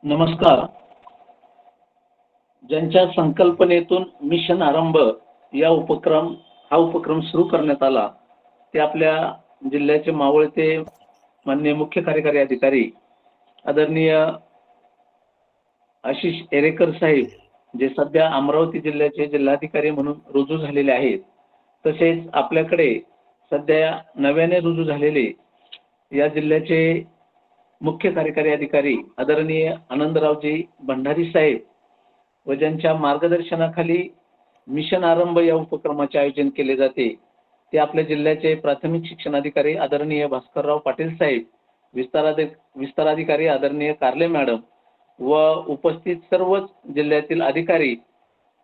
नमस्कार. ज्यांच्या संकल्पनेतून मिशन आरंभ हा उपक्रम सुरू करण्यात आला ते आपल्या जिल्ह्याचे मावळते माननीय मुख्य कार्यकारी अधिकारी आदरणीय आशिष एरेकर साहेब, जे सध्या अमरावती जिल्ह्याचे जिल्हाधिकारी म्हणून रुजू झालेले आहेत. तसेच आपल्याकडे सध्या नव्याने रुजू झालेले या जिल्ह्याचे मुख्य कार्यकारी अधिकारी आदरणीय आनंदरावजी भंडारी साहेब व ज्यांच्या मार्गदर्शनाखाली मिशन आरंभ या उपक्रमाचे आयोजन केले जाते ते आपल्या जिल्ह्याचे प्राथमिक शिक्षणाधिकारी आदरणीय भास्करराव पाटील साहेब, विस्ताराधिकारी आदरणीय कारले मॅडम व उपस्थित सर्वच जिल्ह्यातील अधिकारी,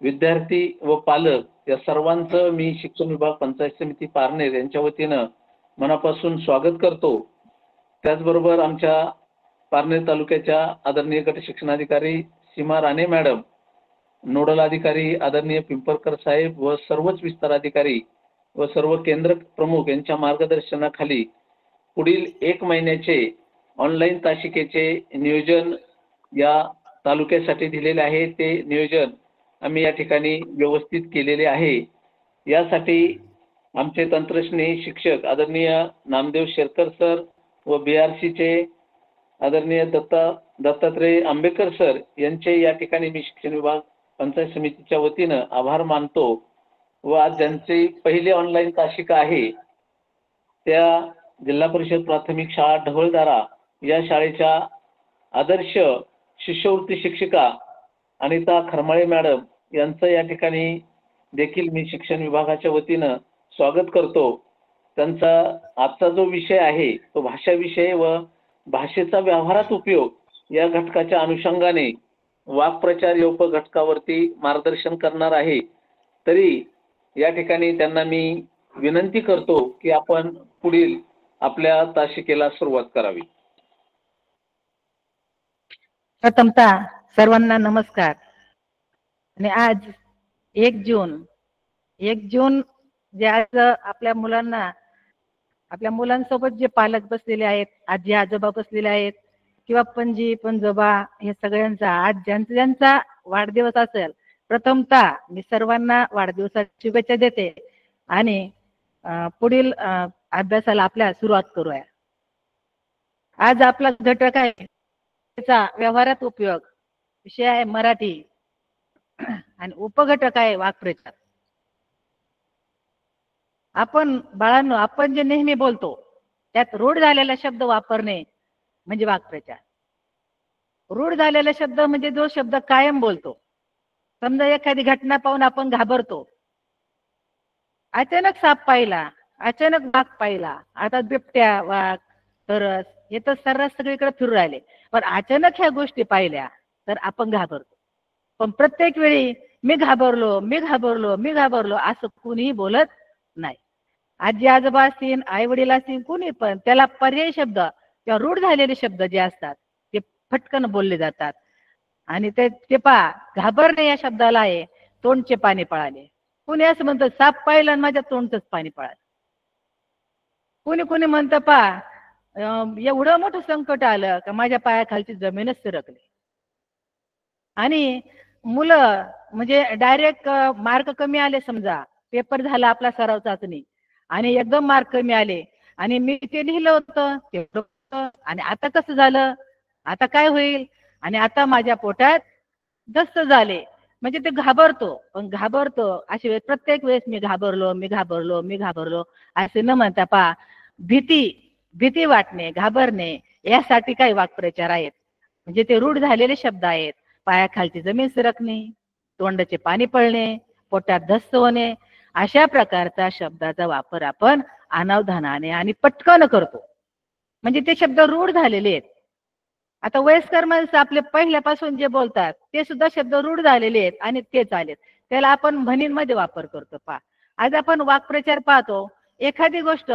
विद्यार्थी व पालक या सर्वांचं मी शिक्षण विभाग पंचायत समिती पारनेर यांच्या वतीनं मनापासून स्वागत करतो. त्याचबरोबर आमच्या पारनेर तालुक्याच्या आदरणीय गट शिक्षणाधिकारी सीमा राणे मॅडम, नोडल अधिकारी आदरणीय पिंपरकर साहेब व सर्वच विस्तार अधिकारी व सर्व केंद्र प्रमुख यांच्या मार्गदर्शनाखाली पुढील 1 महिन्याचे ऑनलाईन तासिकेचे नियोजन या तालुक्यासाठी दिलेले आहे. ते नियोजन आम्ही या ठिकाणी व्यवस्थित केलेले आहे. यासाठी आमचे तंत्रज्ञ शिक्षक आदरणीय नामदेव शेरकर सर व BRCचे आदरणीय दत्तात्रय आंबेकर सर यांचे या ठिकाणी मी शिक्षण विभाग पंचायत समितीच्या वतीनं आभार मानतो. व आज ज्यांची पहिली ऑनलाईन तासिका आहे त्या जिल्हा परिषद प्राथमिक शाळा ढवळदारा या शाळेच्या आदर्श शिष्यवृत्ती शिक्षिका अनिता खरमाळे मॅडम यांचं या ठिकाणी देखील मी शिक्षण विभागाच्या वतीनं स्वागत करतो. त्यांचा आजचा जो विषय आहे तो भाषा विषय व भाषेचा व्यवहारात उपयोग या घटकाच्या अनुषंगाने वाक्प्रचार या उपघटकावरती मार्गदर्शन करणार आहे. तरी या ठिकाणी त्यांना मी विनंती करतो की आपण पुढील आपल्या तासिकेला सुरुवात करावी. प्रथमतः सर्वांना नमस्कार. आणि आज 1 जून जे आज आपल्या मुलांसोबत जे पालक बसलेले आहेत, आजी आजोबा बसलेले आहेत किंवा पणजी पणजोबा, हे सगळ्यांचा आज ज्यांचा वाढदिवस असेल, प्रथमतः मी सर्वांना वाढदिवसाची शुभेच्छा देते आणि पुढील अभ्यासाला आपल्या सुरुवात करूया. आज आपला घटक आहे त्याचा व्यवहारात उपयोग, विषय आहे मराठी आणि उपघटक आहे वाक्प्रचार. आपण बाळांनो, आपण जे नेहमी बोलतो त्यात रूढ झालेला शब्द वापरणे म्हणजे वाक्प्रचार. रूढ झालेला शब्द म्हणजे जो शब्द कायम बोलतो. समजा एखादी घटना पाहून आपण घाबरतो. अचानक साप पाहिला, अचानक वाघ पाहिला, आता बिबट्या, वाघ, तरस हे तर सर्रास सगळीकडे फिरू राहिले. पण अचानक ह्या गोष्टी पाहिल्या तर आपण घाबरतो. पण प्रत्येक वेळी मी घाबरलो असं कुणीही बोलत नाही. आजी आजोबा असतील, आई वडील असतील, कुणी पण त्याला पर्यायी शब्द किंवा रूढ झालेले शब्द जे असतात ते फटकन बोलले जातात. आणि ते पहा, घाबरणे या शब्दाला आहे तोंडचे पाणी पळाले. कुणी असं म्हणतं साप पाहिलं आणि माझ्या तोंडचंच पाणी पळालं. कुणी म्हणतं पहा, एवढं मोठं संकट आलं का माझ्या पायाखालची जमीनच सरकली. आणि मुलं म्हणजे डायरेक्ट मार्क कमी आले, समजा पेपर झाला आपला सराव चाचणी आणि एकदम मार्क कमी आले आणि मी ते लिहिलं होतं आणि आता कसं झालं, आता काय होईल, आणि आता माझ्या पोटात दस्त झाले. म्हणजे ते घाबरतो अशी प्रत्येक वेळेस मी घाबरलो असे न म्हणता पहा, भीती वाटणे, घाबरणे यासाठी काही वाक्प्रचार आहेत. म्हणजे ते रूढ झालेले शब्द आहेत. पायाखालची जमीन सरकणे, तोंडाचे पाणी पळणे, पोटात धस्त होणे, अशा प्रकारचा शब्दाचा वापर आपण अनावधानाने आणि पटकन करतो. म्हणजे ते शब्द रूढ झालेले आहेत. आता वयस्कर माणसं आपले पहिल्यापासून जे बोलतात ते सुद्धा शब्द रूढ झालेले आहेत आणि तेच आलेत. त्याला आपण म्हणींमध्ये वापर करतो. पहा, आज आपण वाक्प्रचार पाहतो. एखादी गोष्ट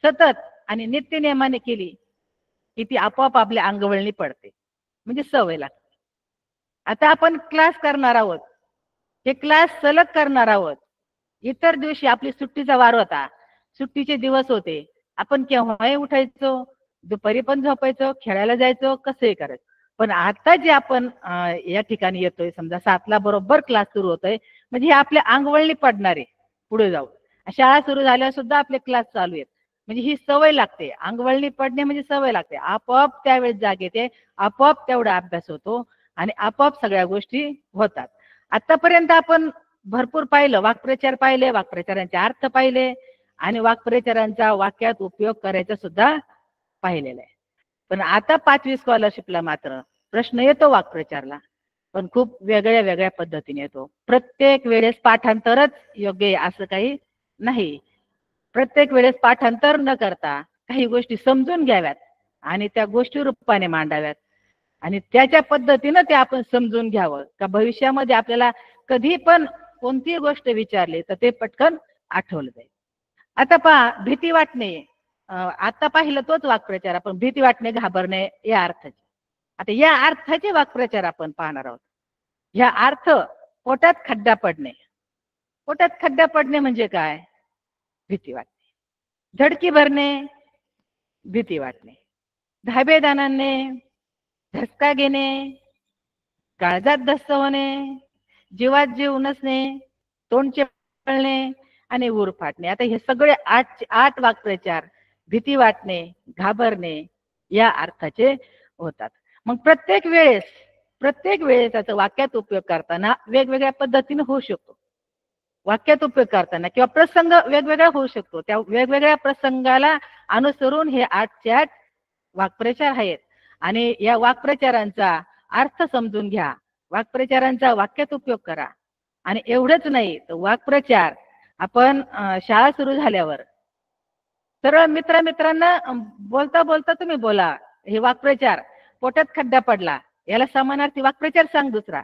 सतत आणि नित्य नियमाने केली की ती आपोआप आपल्या अंगवळणी पडते, म्हणजे सवय लागते. आता आपण क्लास करणार आहोत, हे क्लास सलग करणार आहोत. इतर दिवशी आपली सुट्टीचा वार होता, सुट्टीचे दिवस होते, आपण केव्हाही उठायचो, दुपारी पण झोपायचो, खेळायला जायचो, कसंही करायचं. पण आता जे आपण या ठिकाणी येतोय, समजा 7ला बरोबर क्लास सुरू होतोय, म्हणजे हे आपल्या अंगवळणी पडणार आहे पुढे जाऊन. शाळा सुरू झाल्यावर सुद्धा आपले क्लास चालू आहेत. म्हणजे ही सवय लागते, अंगवळणी पडणे म्हणजे सवय लागते. आपोआप त्यावेळेस जाग येते, आपोआप तेवढा अभ्यास होतो आणि आपोआप सगळ्या गोष्टी होतात. आतापर्यंत आपण भरपूर पाहिलं, वाक्प्रचार पाहिले, वाक्प्रचारांचे अर्थ पाहिले आणि वाक्प्रचारांचा वाक्यात उपयोग करायचा सुद्धा पाहिलेला आहे. पण आता 5वी स्कॉलरशिपला मात्र प्रश्न येतो वाक्प्रचारला, पण खूप वेगळ्या वेगळ्या पद्धतीने येतो. प्रत्येक वेळेस पाठांतरच योग्य आहे असं काही नाही. प्रत्येक वेळेस पाठांतर न करता काही गोष्टी समजून घ्याव्यात आणि त्या गोष्टी रूपाने मांडाव्यात आणि त्याच्या पद्धतीनं ते आपण समजून घ्यावं का भविष्यामध्ये आपल्याला कधी पण कोणतीही गोष्ट विचारली तर ते पटकन आठवलं जाईल. आता पहा, भीती वाटणे, आता पाहिलं तोच वाक्प्रचार आपण, भीती वाटणे, घाबरणे या अर्थाचे. आता या अर्थाचे वाक्प्रचार आपण पाहणार आहोत. ह्या अर्थ, पोटात खड्डा पडणे. पोटात खड्डा पडणे म्हणजे काय? भीती वाटणे. धडकी भरणे, भीती वाटणे. धाबेदानाने धसका घेणे, काळजात धस्स होणे, जीवात जीव नसणे, तोंड चेपळणे आणि ऊर फाटणे. आता हे सगळे 8 वाक्प्रचार भीती वाटणे, घाबरणे या अर्थाचे होतात. मग प्रत्येक वेळेस त्याचा वाक्यात उपयोग करताना वेगवेगळ्या पद्धतीने होऊ शकतो. वाक्यात उपयोग करताना किंवा प्रसंग वेगवेगळा होऊ शकतो. त्या वेगवेगळ्या प्रसंगाला अनुसरून हे 8चे 8 वाक्प्रचार आहेत आणि या वाक्प्रचारांचा अर्थ समजून घ्या, वाक्प्रचारांचा वाक्यात उपयोग करा. आणि एवढंच नाही तर वाक्प्रचार आपण शाळा सुरू झाल्यावर सरळ मित्रांना बोलता बोलता तुम्ही बोला, हे वाक्प्रचार, पोटात खड्डा पडला याला समानार्थी वाक्प्रचार सांग दुसरा.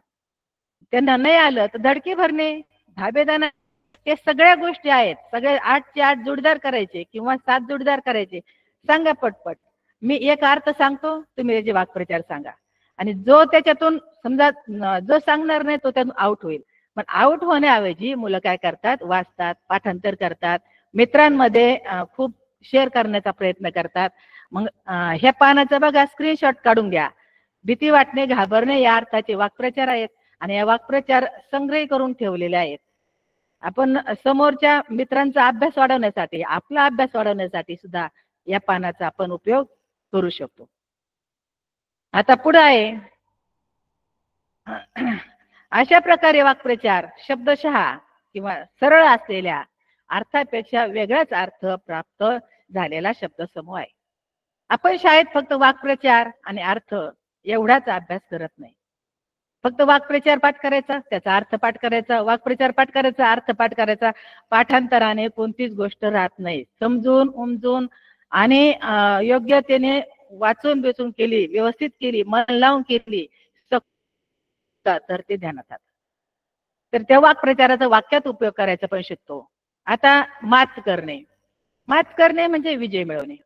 त्यांना नाही आलं तर धडकी भरणे, धाबेदाना, हे सगळ्या गोष्टी आहेत. सगळे 8चे 8 जोडीदार करायचे किंवा 7 जोडीदार करायचे. सांगा पटपट. मी एक अर्थ सांगतो, तुम्ही त्याचे वाक्प्रचार सांगा. आणि जो त्याच्यातून समजा जो सांगणार नाही तो त्यातून आउट होईल. पण आउट होण्याऐवजी मुलं काय करतात, वाचतात, पाठांतर करतात, मित्रांमध्ये खूप शेअर करण्याचा प्रयत्न करतात. मग ह्या पानाचा बघा, स्क्रीनशॉट काढून घ्या. भीती वाटणे, घाबरणे या अर्थाचे वाक्प्रचार आहेत आणि या वाक्प्रचार संग्रही करून ठेवलेले आहेत. आपण समोरच्या मित्रांचा अभ्यास वाढवण्यासाठी, आपला अभ्यास वाढवण्यासाठी सुद्धा या पानाचा आपण उपयोग करू शकतो. आता पुढे आहे, अशा प्रकारे वाक्प्रचार शब्दशः किंवा सरळ असलेल्या अर्थापेक्षा वेगळाच अर्थ प्राप्त झालेला शब्दसमूह आहे. आपण शाळेत फक्त वाक्प्रचार आणि अर्थ एवढाच अभ्यास करत नाही. फक्त वाक्प्रचार पाठ करायचा, त्याचा अर्थ पाठ करायचा, वाक्प्रचार पाठ करायचा, अर्थ पाठ करायचा. पाठांतराने कोणतीच गोष्ट राहत नाही. समजून उमजून आणि योग्यतेने वाचून बेचून केली, व्यवस्थित केली, मन लावून केली तर ते ध्यानात राहतं. तर त्या वाक्प्रचाराचा वाक्यात उपयोग करायचा पण शिकतो. आता मात करणे म्हणजे विजय मिळवणे.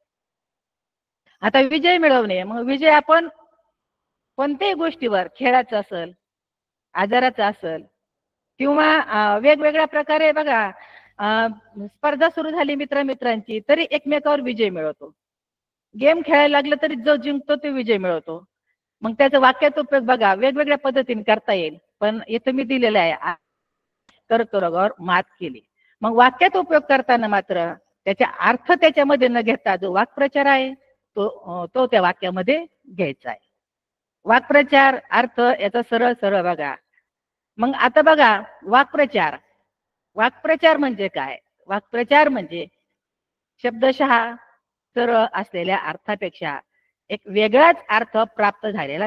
आता विजय मिळवणे, मग विजय आपण कोणत्याही गोष्टीवर, खेळाचं असेल, आजाराचं असेल किंवा वेगवेगळ्या प्रकारे बघा, स्पर्धा सुरू झाली मित्रांची तरी एकमेकावर विजय मिळवतो. गेम खेळायला लागलं तरी जो जिंकतो तो विजय मिळवतो. मग त्याचा वाक्यात उपयोग बघा वेगवेगळ्या पद्धतीने करता येईल. पण इथं मी दिलेलं आहे, कर्करोगावर मात केली. मग वाक्यात उपयोग करताना मात्र त्याचा अर्थ त्याच्यामध्ये न घेता जो वाक्प्रचार आहे तो त्या वाक्यामध्ये घ्यायचा आहे. वाक्प्रचार अर्थ याचा सरळ सरळ बघा. मग आता बघा, वाक्प्रचार म्हणजे काय? वाक्प्रचार म्हणजे शब्दशः सरळ असलेल्या अर्थापेक्षा एक वेगळाच अर्थ प्राप्त झालेला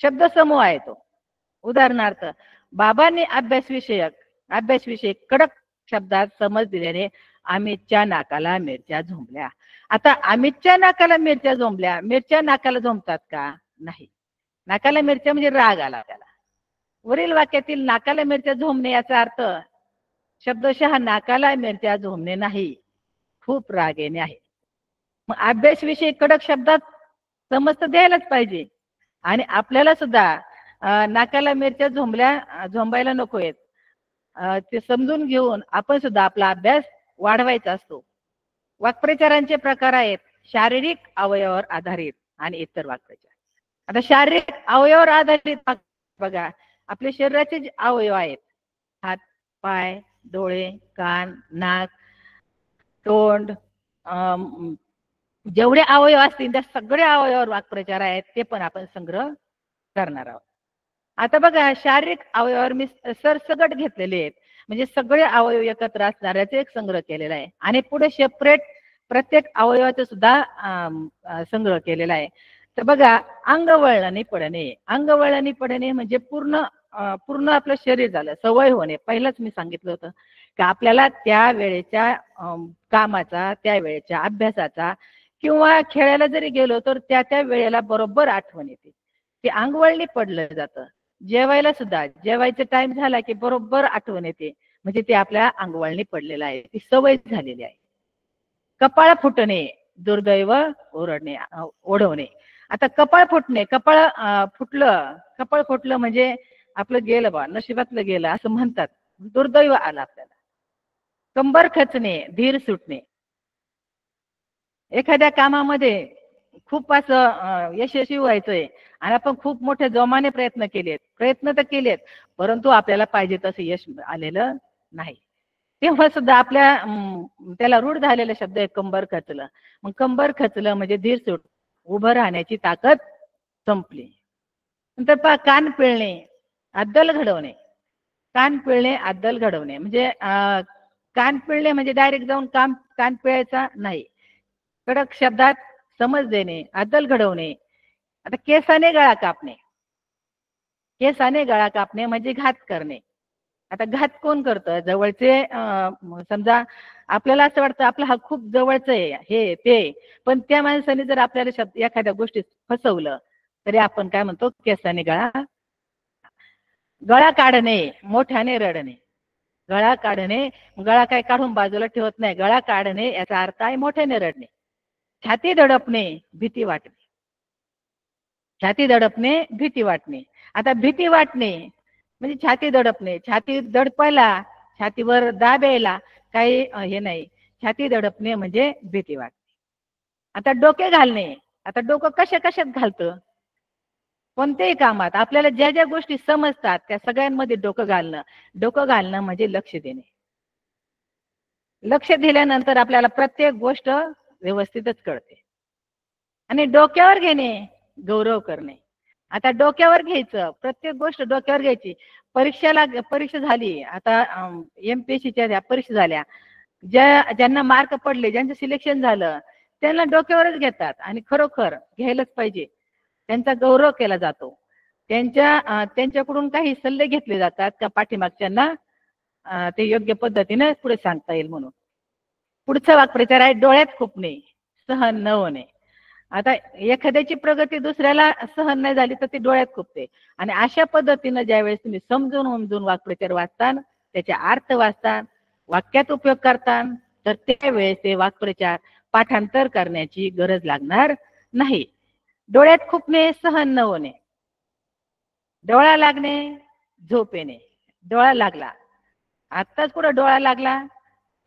शब्दसमूह आहे तो. उदाहरणार्थ, बाबांनी अभ्यासविषयक कडक शब्दात समज दिल्याने अमितच्या नाकाला मिरच्या झोंबल्या. आता अमितच्या नाकाला मिरच्या झोंबल्या, मिरच्या नाकाला झोंबतात का? नाही. नाकाला मिरच्या म्हणजे राग आला त्याला. वरील वाक्यातील नाकाला मिरच्या झोंबणे याचा अर्थ शब्दशः नाकाला मिरच्या झोंबणे नाही, खूप राग येणे आहे. मग अभ्यासविषयी कडक शब्दात समज तर द्यायलाच पाहिजे आणि आपल्याला सुद्धा नाकाला मिरच्या झोंबायला नकोयत. ते समजून घेऊन आपण सुद्धा आपला अभ्यास वाढवायचा असतो. वाक्प्रचारांचे प्रकार आहेत शारीरिक अवयवावर आधारित आणि इतर वाक्प्रचार. आता शारीरिक अवयवावर आधारित बघा, आपल्या शरीराचे जे अवयव आहेत, हात, पाय, डोळे, कान, नाक, तोंड, जेवढे अवयव असतील त्या सगळ्या अवयवावर वाक्प्रचार आहेत, ते पण आपण संग्रह करणार आहोत. आता बघा, शारीरिक अवयवावर मी सरसकट घेतलेले आहेत, म्हणजे सगळे अवयव एकत्र असणाऱ्याचा एक संग्रह केलेला आहे. आणि पुढे सेपरेट प्रत्येक अवयवाचा सुद्धा संग्रह केलेला आहे. तर बघा, अंग वळणे पडणे. अंग वळणे पडणे म्हणजे पूर्ण आपलं शरीर झालं, सवय होणे. पहिलंच मी सांगितलं होतं की आपल्याला त्या वेळेच्या कामाचा, त्या वेळेच्या अभ्यासाचा किंवा खेळायला जरी गेलो तर त्या वेळेला बरोबर आठवण येते. ते अंगवळणी पडलं जातं. जेवायला सुद्धा, जेवायचा टाइम झाला की बरोबर आठवण येते, म्हणजे ते आपल्या अंगवळणी पडलेलं आहे, ती सवय झालेली आहे. कपाळ फुटणे, दुर्दैव ओढवणे. आता कपाळ फुटणे, कपाळ फुटलं म्हणजे आपलं गेलं बा, नशिबातलं गेलं असं म्हणतात, दुर्दैव आलं आपल्याला. कंबर खचणे, धीर सुटणे. एखाद्या कामामध्ये खूप असं यशस्वी व्हायचंय आणि आपण खूप मोठ्या जोमाने प्रयत्न तर केलेत, परंतु आपल्याला पाहिजे तसं यश आलेलं नाही. तेव्हा सुद्धा आपल्या त्याला रूढ झालेला शब्द आहे कंबर खचलं. मग कंबर खचलं म्हणजे धीर सुट, उभं राहण्याची ताकद संपली. नंतर पहा, कान पिळणे, अद्दल घडवणे. कान पिळणे, अद्दल घडवणे म्हणजे कान पिळणे म्हणजे डायरेक्ट जाऊन कान पिळायचा नाही, कडक शब्दात समज देणे, अद्दल घडवणे. आता केसाने गळा कापणे. केसाने गळा कापणे म्हणजे घात करणे. आता घात कोण करतं? जवळचे, समजा आपल्याला असं वाटतं आपला हा खूप जवळचं आहे हे ते, पण त्या माणसाने जर आपल्याला एखाद्या गोष्टीत फसवलं तरी आपण काय म्हणतो? केसाने गळा काढणे, मोठ्याने रडणे. गळा काढणे, गळा काय काढून बाजूला ठेवत नाही, गळा काढणे याचा अर्थ आहे मोठ्याने रडणे. छाती दडपणे, भीती वाटणे. छाती दडपणे, भीती वाटणे. आता भीती वाटणे म्हणजे छाती दडपणे. छाती दडपायला, छातीवर दाब यायला काही हे नाही. छाती दडपणे म्हणजे भीती वाटणे. आता डोके घालणे. आता डोकं कशात घालतं? कोणत्याही कामात आपल्याला ज्या ज्या गोष्टी समजतात त्या सगळ्यांमध्ये डोकं घालणं म्हणजे लक्ष देणे. लक्ष दिल्यानंतर आपल्याला प्रत्येक गोष्ट व्यवस्थितच कळते. आणि डोक्यावर घेणे, गौरव करणे. आता डोक्यावर घ्यायचं, प्रत्येक गोष्ट डोक्यावर घ्यायची. परीक्षा झाली, आता MPSCच्या त्या परीक्षा झाल्या, ज्यांना मार्क पडले, ज्यांचं सिलेक्शन झालं, त्यांना डोक्यावरच घेतात आणि खरोखर घ्यायलाच पाहिजे. त्यांचा गौरव केला जातो. त्यांच्याकडून काही सल्ले घेतले जातात का पाठीमागच्यांना ते योग्य पद्धतीने पुढे सांगता येईल म्हणून. पुढचा वाक्प्रचार आहे डोळ्यात खुपणे, सहन न होणे. आता एखाद्याची प्रगती दुसऱ्याला सहन नाही झाली तर ती डोळ्यात खुपते. आणि अशा पद्धतीनं ज्यावेळेस तुम्ही समजून उमजून वाक्प्रचार वाचता, त्याचे अर्थ वाचता, वाक्यात उपयोग करता, तर त्यावेळेस ते वाक्प्रचार पाठांतर करण्याची गरज लागणार नाही. डोळ्यात खुपणे, सहन न होणे. डोळा लागणे, झोप येणे. डोळा लागला, आत्ताच कुठं डोळा लागला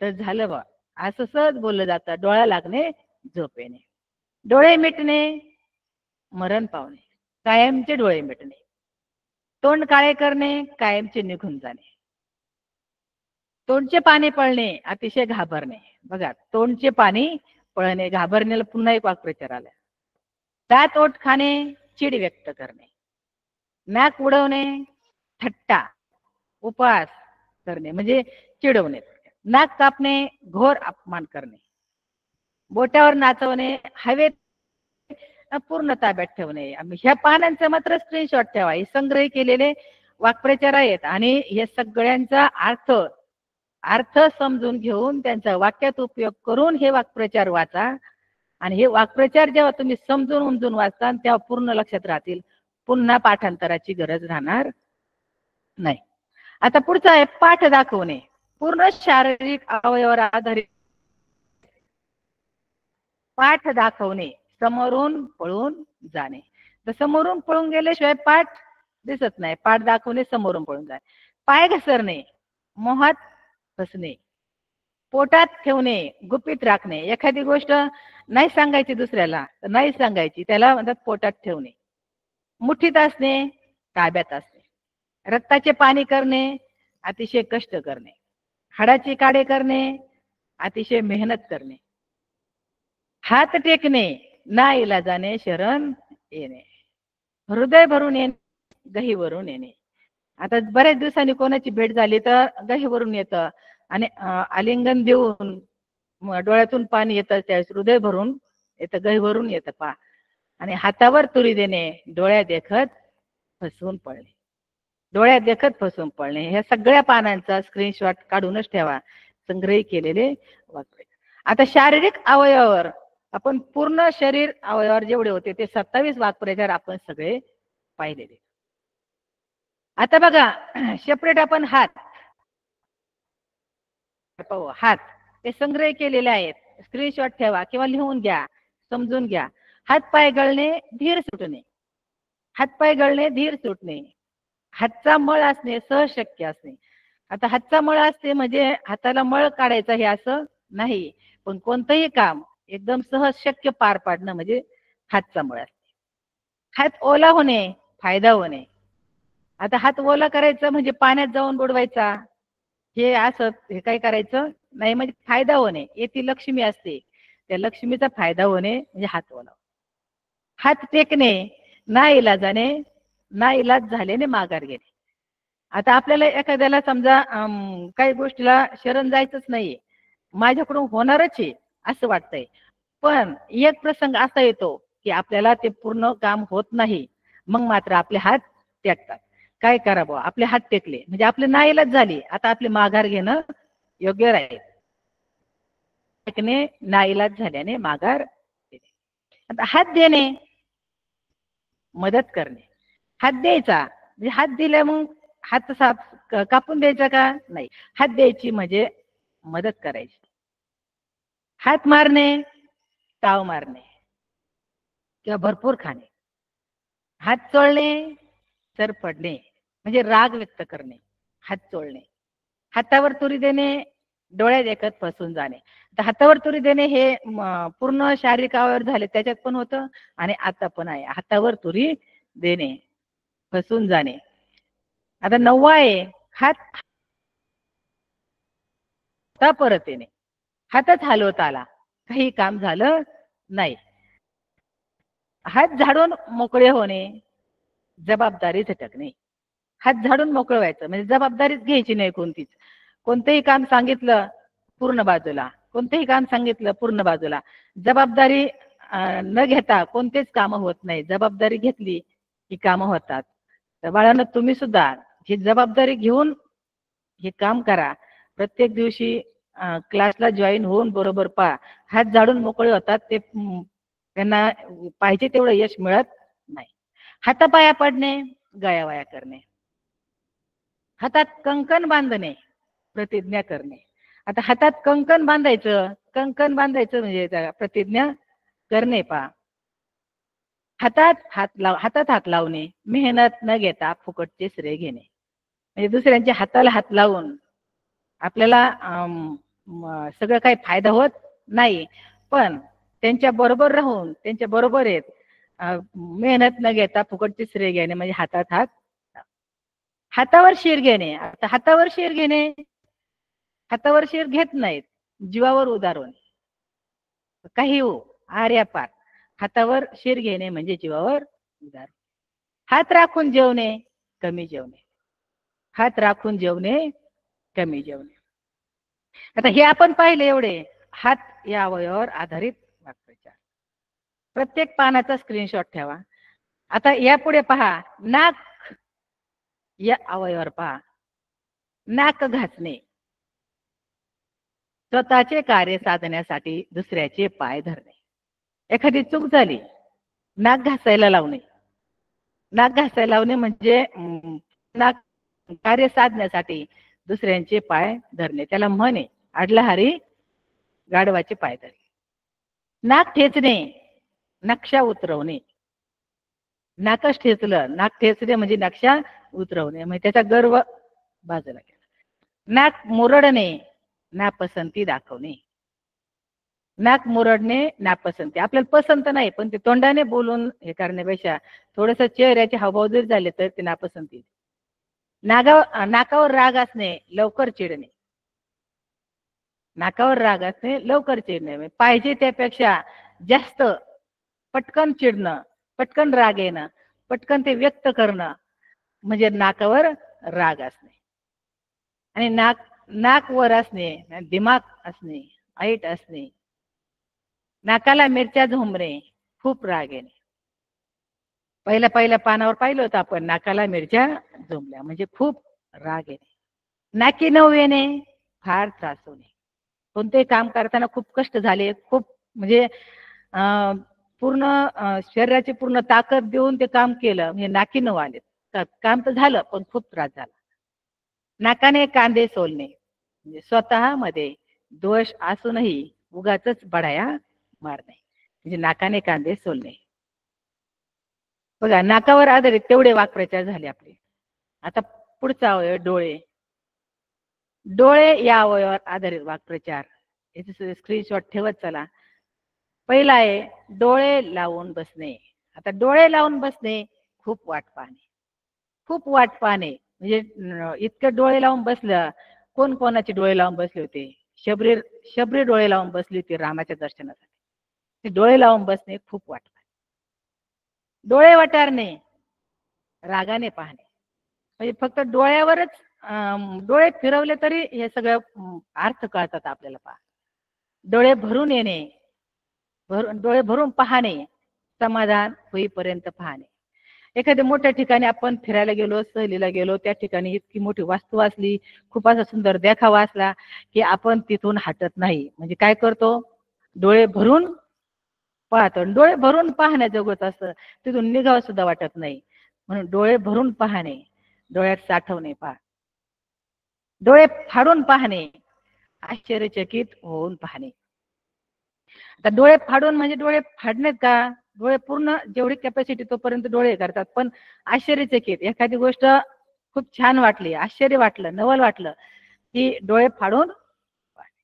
तर झालं बा, असं सहज बोललं जातं. डोळा लागणे, झोप येणे. डोळे मिटणे, मरण पावणे. कायमचे डोळे मिटणे. तोंड काळे करणे, कायमचे निघून जाणे. तोंडचे पाणी पळणे, अतिशय घाबरणे. बघा, तोंडचे पाणी पळणे, घाबरण्याला पुन्हा एक वाक्प्रचार आला. दात ओठ खाणे, चीड व्यक्त करणे. नाक उडवणे, थट्टा, उपहास करणे म्हणजे चिडवणे. नाक कापणे, घोर अपमान करणे. बोटावर नाचवणे, हवेत पूर्ण ताब्यात ठेवणे. ह्या पानांचा मात्र स्क्रीनशॉट ठेवा. हे संग्रही केलेले वाक्प्रचार आहेत आणि हे सगळ्यांचा अर्थ समजून घेऊन त्यांचा वाक्यात उपयोग करून हे वाक्प्रचार वाचा. आणि हे वाक्प्रचार जेव्हा तुम्ही समजून उमजून वाचता तेव्हा पूर्ण लक्षात राहतील. पुन्हा पाठांतराची गरज राहणार नाही. आता पुढचा आहे पाठ दाखवणे. पूर्ण शारीरिक अवयवावर आधारित पाठ दाखवणे, समोरून पळून जाणे. तर समोरून पळून गेल्याशिवाय पाठ दिसत नाही. पाठ दाखवणे, समोरून पळून जाणे. पाय घसरणे, मोहात फसणे. पोटात ठेवणे, गुपित राखणे. एखादी गोष्ट नाही सांगायची दुसऱ्याला तर नाही सांगायची, त्याला म्हणतात पोटात ठेवणे. मुठीत असणे, ताब्यात असणे. रक्ताचे पाणी करणे, अतिशय कष्ट करणे. हाडाची काढे करणे, अतिशय मेहनत करणे. हात टेकणे, नाईलाजाने शरण येणे. हृदय भरून येणे, गहीवरून येणे. आता बऱ्याच दिवसांनी कोणाची भेट झाली तर गहीवरून येतं आणि आलिंगन देऊन डोळ्यातून पाणी येतं, त्यावेळेस हृदय भरून येतं, गहीवरून येतं पा. आणि हातावर तुरी देणे, डोळ्यात देखत फसवून पडणे. डोळ्यात देखत फसवून पडणे. ह्या सगळ्या पानांचा स्क्रीनशॉट काढूनच ठेवा, संग्रही केलेले वाक्य. आता शारीरिक अवयवावर आपण पूर्ण शरीर अवयवावर जेवढे होते ते 27 वाक्प्रचार आपण सगळे पाहिलेले. आता बघा सेपरेट आपण हात पाहू. हात ते संग्रह केलेले आहेत, स्क्रीनशॉट ठेवा किंवा लिहून घ्या, समजून घ्या. हात पाय गळणे, धीर सुटणे. हात पाय गळणे, धीर सुटणे. हातचा मळ असणे, सहज शक्य असणे. आता हातचा मळ असते म्हणजे हाताला मळ काढायचा हे असं नाही, पण कोणतंही काम एकदम सहज शक्य पार पाडणं म्हणजे हातचा मळ असते. हात ओला होणे, फायदा होणे. आता हात ओला करायचा म्हणजे पाण्यात जाऊन बुडवायचा, हे असं हे काय करायचं नाही, म्हणजे फायदा होणे. येथे लक्ष्मी असते, त्या लक्ष्मीचा फायदा होणे म्हणजे हात ओला. हात टेकणे, नाईलाजाने, नाईलाज झाल्याने माघार घेणे. आता आपल्याला एखाद्याला समजा काही गोष्टीला शरण जायचंच नाहीये, माझ्याकडून होणारच आहे असं वाटतंय, पण एक प्रसंग असा येतो की आपल्याला ते पूर्ण काम होत नाही, मग मात्र आपले हात टेकतात. काय करावं, आपले हात टेकले म्हणजे आपले नाईलाज झाली, आता आपले माघार घेणं योग्य राहील. टेकणे, नाईलाज झाल्याने माघार घेणे. आता हात देणे, मदत करणे. हात द्यायचा म्हणजे हात दिल्या मग हात साफ कापून द्यायचा का नाही, हात द्यायची म्हणजे मदत करायची. हात मारणे, ताव मारणे किंवा भरपूर खाणे. हात चोळणे, सर पडणे म्हणजे राग व्यक्त करणे. हात चोळणे. हातावर तुरी देणे, डोळ्यात देखत फसून जाणे. तर हातावर तुरी देणे हे पूर्ण शारीरिक अवयव झाले त्याच्यात पण होतं आणि आता पण आहे. हातावर तुरी देणे, फसून जाणे. आता 9वा आहे हात परत येणे. हातच हलवता आला, काही काम झालं नाही. हात झाडून मोकळे होणे, जबाबदारी झटकणे. हात झाडून मोकळं व्हायचं म्हणजे जबाबदारीच घ्यायची नाही कोणतीच. कोणतेही काम सांगितलं पूर्ण बाजूला, कोणतेही काम सांगितलं पूर्ण बाजूला. जबाबदारी न घेता कोणतेच काम होत नाही, जबाबदारी घेतली की कामं होतात. तर बाळांनो तुम्ही सुद्धा ही जबाबदारी घेऊन हे काम करा. प्रत्येक दिवशी क्लासला जॉईन होऊन बरोबर पहा, हात झाडून मोकळे होतात ते त्यांना पाहिजे तेवढं यश मिळत नाही. हातापाया पडणे, गयावया करणे. हातात कंकण बांधणे, प्रतिज्ञा करणे. आता हातात कंकण बांधायचं, कंकण बांधायचं म्हणजे प्रतिज्ञा करणे. पहा हातात हात लावणे, मेहनत न घेता फुकटचे श्रेय घेणे. म्हणजे दुसऱ्यांच्या हाताला हात लावून आपल्याला सगळं काही फायदा होत नाही, पण त्यांच्या बरोबर राहून त्यांच्या बरोबर आहेत मेहनत न घेता फुकटचे श्रेय घेणे म्हणजे हातात हात. हातावर शिर घेणे. आता हातावर शिर घेणे, हातावर शिर घेत नाहीत, जीवावर उदार होणे. काही हो आर्या पार, हातावर शिर घेणे म्हणजे जीवावर उदार. हात राखून जेवणे, कमी जेवणे. हात राखून जेवणे, कमी जेवणे. आता हे आपण पाहिले एवढे हात या अवयवावर आधारित वाक्प्रचार. प्रत्येक पानाचा स्क्रीनशॉट ठेवा. आता यापुढे पहा, नाक या अवयवावर पहा. नाक घासणे, स्वतःचे कार्य साधण्यासाठी दुसऱ्याचे पाय धरणे. एखादी चूक झाली, नाक घासायला लावणे. नाक घासायला लावणे म्हणजे नाक कार्य साधण्यासाठी दुसऱ्यांचे पाय धरणे. त्याला म्हणे आडला हरी गाढवाचे पाय धरणे. नाक ठेचणे, नक्षा उतरवणे. नाकच ठेचलं, नाक ठेचणे म्हणजे नक्षा उतरवणे म्हणजे त्याचा गर्व बाजूला केला. नाक मुरडणे, नापसंती दाखवणे. नाक मुरडणे नापसंती. आपल्याला पसंत नाही, पण ते तोंडाने बोलून हे करण्यापेक्षा थोडस चेहऱ्याचे हावभाव जरी झाले तर ते नापसंती. नाकावर राग असणे, लवकर चिडणे. नाकावर राग असणे, लवकर चिडणे. पाहिजे त्यापेक्षा जास्त पटकन चिडणं, पटकन राग येणं, पटकन ते व्यक्त करणं म्हणजे नाकावर राग असणे. आणि नाक वर असणे, दिमाग असणे, ऐट असणे. नाकाला मिरच्या झोंबणे, खूप राग येणे. पहिल्या पानावर पाहिलं होतं आपण, नाकाला मिरच्या झोंबल्या म्हणजे खूप राग येणे. नाकी नऊ येणे, फार त्रास होणे. कोणते काम करताना खूप कष्ट झाले, खूप म्हणजे पूर्ण शरीराची पूर्ण ताकद देऊन ते काम केलं म्हणजे नाकी नऊ आले. काम तर झालं पण खूप त्रास झाला. नाकाने कांदे सोलणे म्हणजे स्वतः मध्ये दोष असूनही उगाचच बढाया मारणे म्हणजे नाकाने कांदे सोलणे. बघा, नाकावर आधारित तेवढे वाक्प्रचार झाले आपले. आता पुढचा अवयव डोळे. डोळे या अवयवावर आधारित वाक्प्रचार. याचे स्क्रीनशॉट ठेवत चला. पहिला आहे डोळे लावून बसणे. आता डोळे लावून बसणे, खूप वाट पाहणे. खूप वाट पाहणे म्हणजे इतके डोळे लावून बसलं. कोणाचे डोळे लावून बसले होते? शबरी डोळे लावून बसली होती रामाच्या दर्शनासाठी. ते डोळे लावून बसणे, खूप वाट पाहणे. डोळे वटारणे, रागाने पाहणे. म्हणजे फक्त डोळ्यावरच डोळे फिरवले तरी हे सगळं अर्थ कळतात आपल्याला. पहा, डोळे भरून येणे, डोळे भरून पाहणे, समाधान होईपर्यंत पाहणे. एखाद्या मोठ्या ठिकाणी आपण फिरायला गेलो, सहलीला गेलो, त्या ठिकाणी इतकी मोठी वास्तू असली, खूप असा सुंदर देखावा असला की आपण तिथून हटत नाही. म्हणजे काय करतो? डोळे भरून पाहतो. डोळे भरून पाहण्याजोगत असतं, तिथून निघावं सुद्धा वाटत नाही. म्हणून डोळे भरून पाहणे, डोळ्यात साठवणे. पहा, डोळे फाडून पाहणे, आश्चर्यचकित होऊन पाहणे. आता डोळे फाडून म्हणजे डोळे फाडणेत का? डोळे पूर्ण जेवढी कॅपॅसिटी तोपर्यंत डोळे करतात, पण आश्चर्यचकित एखादी गोष्ट खूप छान वाटली, आश्चर्य वाटलं, नवल वाटलं की डोळे फाडून पाहणे.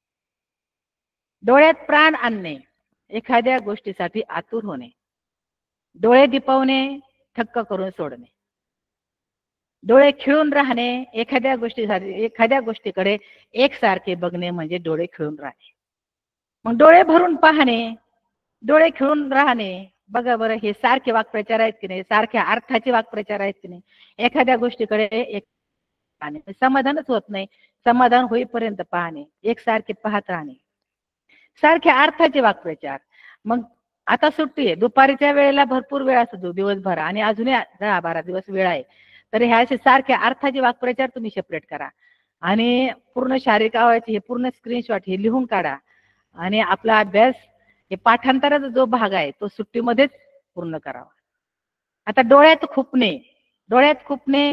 डोळ्यात प्राण आणणे, एखाद्या गोष्टीसाठी आतुर होणे. डोळे दिपवणे, थक्क करून सोडणे. डोळे खिळून राहणे, एखाद्या गोष्टीकडे एकसारखे बघणे म्हणजे डोळे खिळून राहणे. मग डोळे भरून पाहणे, डोळे खिळून राहणे. बघा बरं, हे सारखे वाक्प्रचार आहेत की नाही? सारख्या अर्थाचे वाक्प्रचार आहेत की नाही? एखाद्या गोष्टीकडे एक पाहणे, समाधानच होत नाही. समाधान होईपर्यंत पाहणे, एकसारखे पाहत राहणे. सारख्या अर्थाचे वाक्प्रचार. मग आता सुट्टी आहे, दुपारीच्या वेळेला भरपूर वेळ असतो दिवसभर आणि अजूनही 10-12 दिवस वेळ आहे. तर ह्या असे सारख्या अर्थाचे वाक्प्रचार तुम्ही सेपरेट करा आणि पूर्ण शारीरिक अवयवाचे हे पूर्ण स्क्रीनशॉट हे लिहून काढा. आणि आपला अभ्यास हे पाठांतराचा जो भाग आहे तो सुट्टीमध्येच पूर्ण करावा. आता डोळ्यात खुपणे. डोळ्यात खुपणे,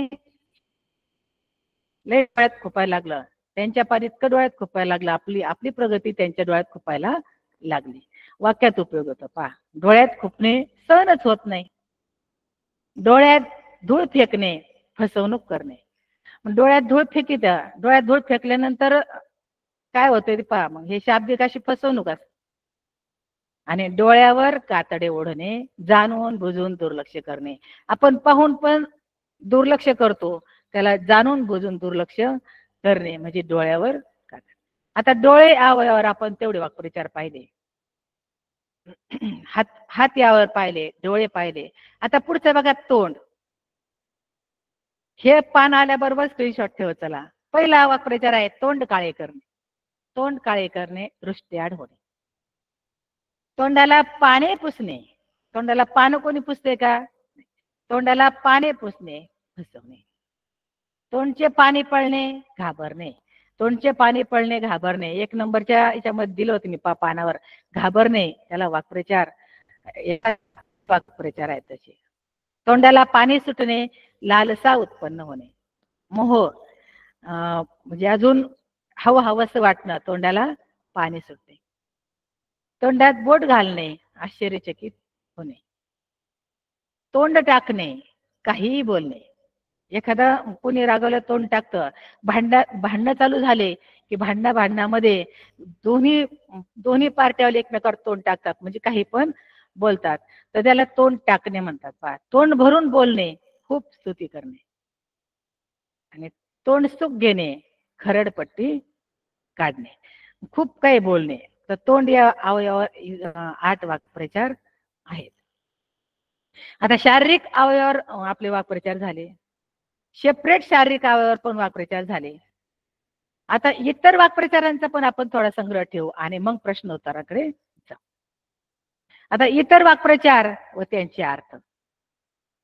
लय डोळ्यात खुपायला लागलं. त्यांच्या पार इतकं डोळ्यात खुपायला लागलं, आपली प्रगती त्यांच्या डोळ्यात खुपायला लागली. वाक्यात उपयोग होतो. पहा, डोळ्यात खुपणे सहनच होत नाही. डोळ्यात धूळ फेकणे, फसवणूक करणे. डोळ्यात धूळ फेकीत, डोळ्यात धूळ फेकल्यानंतर काय होतंय ते पहा. मग हे शाब्दिक अशी फसवणूक असते. आणि डोळ्यावर कातडे ओढणे, जाणून बुजून दुर्लक्ष करणे. आपण पाहून पण दुर्लक्ष करतो, त्याला जाणून बुजून दुर्लक्ष करणे म्हणजे डोळ्यावर कातडे. आता डोळे अवयवावर आपण तेवढे वाक्प्रचार पाहिले. हात यावर पाहिले, डोळे पाहिले. आता पुढचं बघा, तोंड. हे पान आल्याबरोबर स्क्रीनशॉट ठेव चला. पहिला वाक्प्रचार आहे तोंड काळे करणे. तोंड काळे करणे, दृष्टीआड होणे. तोंडाला पाने पुसणे. तोंडाला पानं कोणी पुसते का? तोंडाला पाने पुसणे, फसवणे. तोंडचे पाणी पळणे, घाबरणे. तोंडचे पाणी पळणे, घाबरणे. 1 नंबरच्या याच्यामध्ये दिलं होतं मी पानावर. घाबरणे त्याला वाक्प्रचार, वाक्प्रचार आहे तसे. तोंडाला पाणी सुटणे, लालसा उत्पन्न होणे. मोह म्हणजे अजून हवंसं वाटणं, तोंडाला पाणी सुटणे. तोंडात बोट घालणे, आश्चर्यचकित होणे. तोंड टाकणे, काहीही बोलणे. एखादा कोणी रागावलं तोंड टाकतं. भांडणं चालू झाले की भांडणामध्ये दोन्ही दोन्ही पार्ट्यावाले एकमेकावर तोंड टाकतात, म्हणजे काही पण बोलतात. तर त्याला तोंड टाकणे म्हणतात. पहा, तोंड भरून बोलणे, खूप स्तुती करणे, आणि तोंड सुख घेणे, खरडपट्टी काढणे, खूप काही बोलणे. तर तोंड या अवयवावर 8 वाक्प्रचार आहेत. आता शारीरिक अवयवावर आपले वाक्प्रचार झाले. सेपरेट शारीरिक अवयवावर पण वाक्प्रचार झाले. आता इतर वाक्प्रचारांचा पण आपण थोडा संग्रह ठेवू आणि मग प्रश्न उत्तराकडे जाऊ. आता इतर वाक्प्रचार व त्यांचे अर्थ.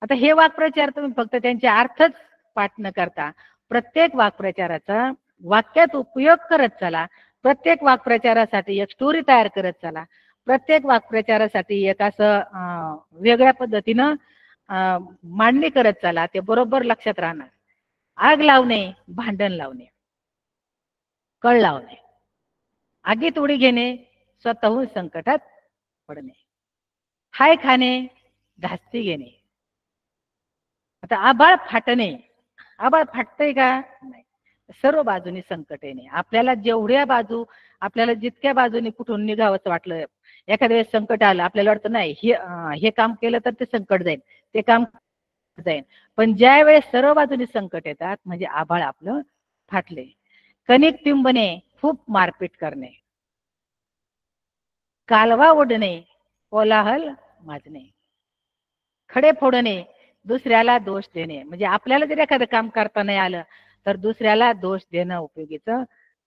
आता हे वाक्प्रचार तुम्ही फक्त त्यांचे अर्थच पाठ न करता प्रत्येक वाक्प्रचाराचा वाक्यात उपयोग करत चला. प्रत्येक वाक्प्रचारासाठी एक स्टोरी तयार करत चला. प्रत्येक वाक्प्रचारासाठी एक असं वेगळ्या पद्धतीनं मांडणी करत चला. ते बरोबर लक्षात राहणार. आग लावणे, भांडण लावणे, कळ लावणे, आगीत उडी घेणे, स्वतःहून संकटात पडणे, हाय खाणे, धास्ती घेणे. आता आभाळ फाटणे, आभाळ फाटतंय का? नाही. सर्व बाजूनी संकट येणे. आपल्याला जेवढ्या बाजू, आपल्याला जितक्या बाजूनी कुठून निघावंच वाटलं, एखाद्या वेळेस संकट आलं, आपल्याला वाटतं नाही हे काम केलं तर ते संकट जाईल, ते काम जाईल. पण ज्या वेळेस सर्व बाजूनी संकट येतात म्हणजे आभाळ आपलं फाटले. कणिक टिंबणे, खूप मारपीट करणे, कालवा ओढणे, कोलाहल माजणे, खडे फोडणे, दुसऱ्याला दोष देणे. म्हणजे आपल्याला जर एखादं काम करता नाही आलं तर दुसऱ्याला दोष देणं उपयोगीचं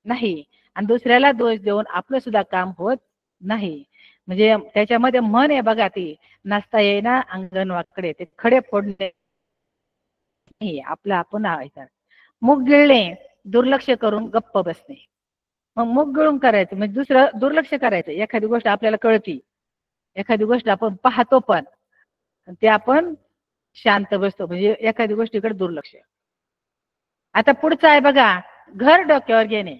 नाही, आणि दुसऱ्याला दोष देऊन आपलं सुद्धा काम होत नाही. म्हणजे त्याच्यामध्ये म्हण आहे बघा, ती नाचता येईना अंगण वाकडे, ते खडे फोडणे नाही, आपलं आपण ऐका. मुग गिळणे, दुर्लक्ष करून गप्प बसणे. मग मुग गिळून करायचं म्हणजे दुसरं दुर्लक्ष करायचं. एखादी गोष्ट आपल्याला कळती, एखादी गोष्ट आपण पाहतो पण ते आपण शांत बसतो, म्हणजे एखादी गोष्टीकडे दुर्लक्ष. आता पुढचं आहे बघा, घर डोक्यावर घेणे.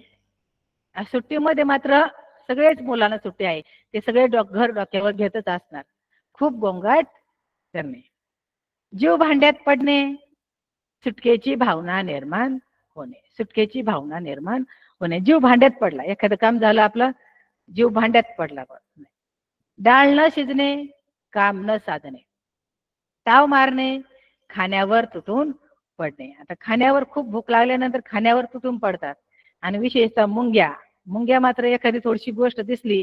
सुट्टीमध्ये मात्र सगळेच मुलांना सुट्टी आहे, ते सगळे घर डोक्यावर घेतच असणार. खूप गोंगाट करणे, जीव भांड्यात पडणे, सुटकेची भावना निर्माण होणे, सुटकेची भावना निर्माण होणे. जीव भांड्यात पडला, एखादं काम झालं आपलं, जीव भांड्यात पडला. डाळ न शिजणे, काम न साधणे, ताव मारणे, खाण्यावर तुटून पडणे. आता खाण्यावर खूप भूक लागल्यानंतर खाण्यावर तुटून पडतात, आणि विशेषतः मुंग्या मात्र एखादी थोडीशी गोष्ट दिसली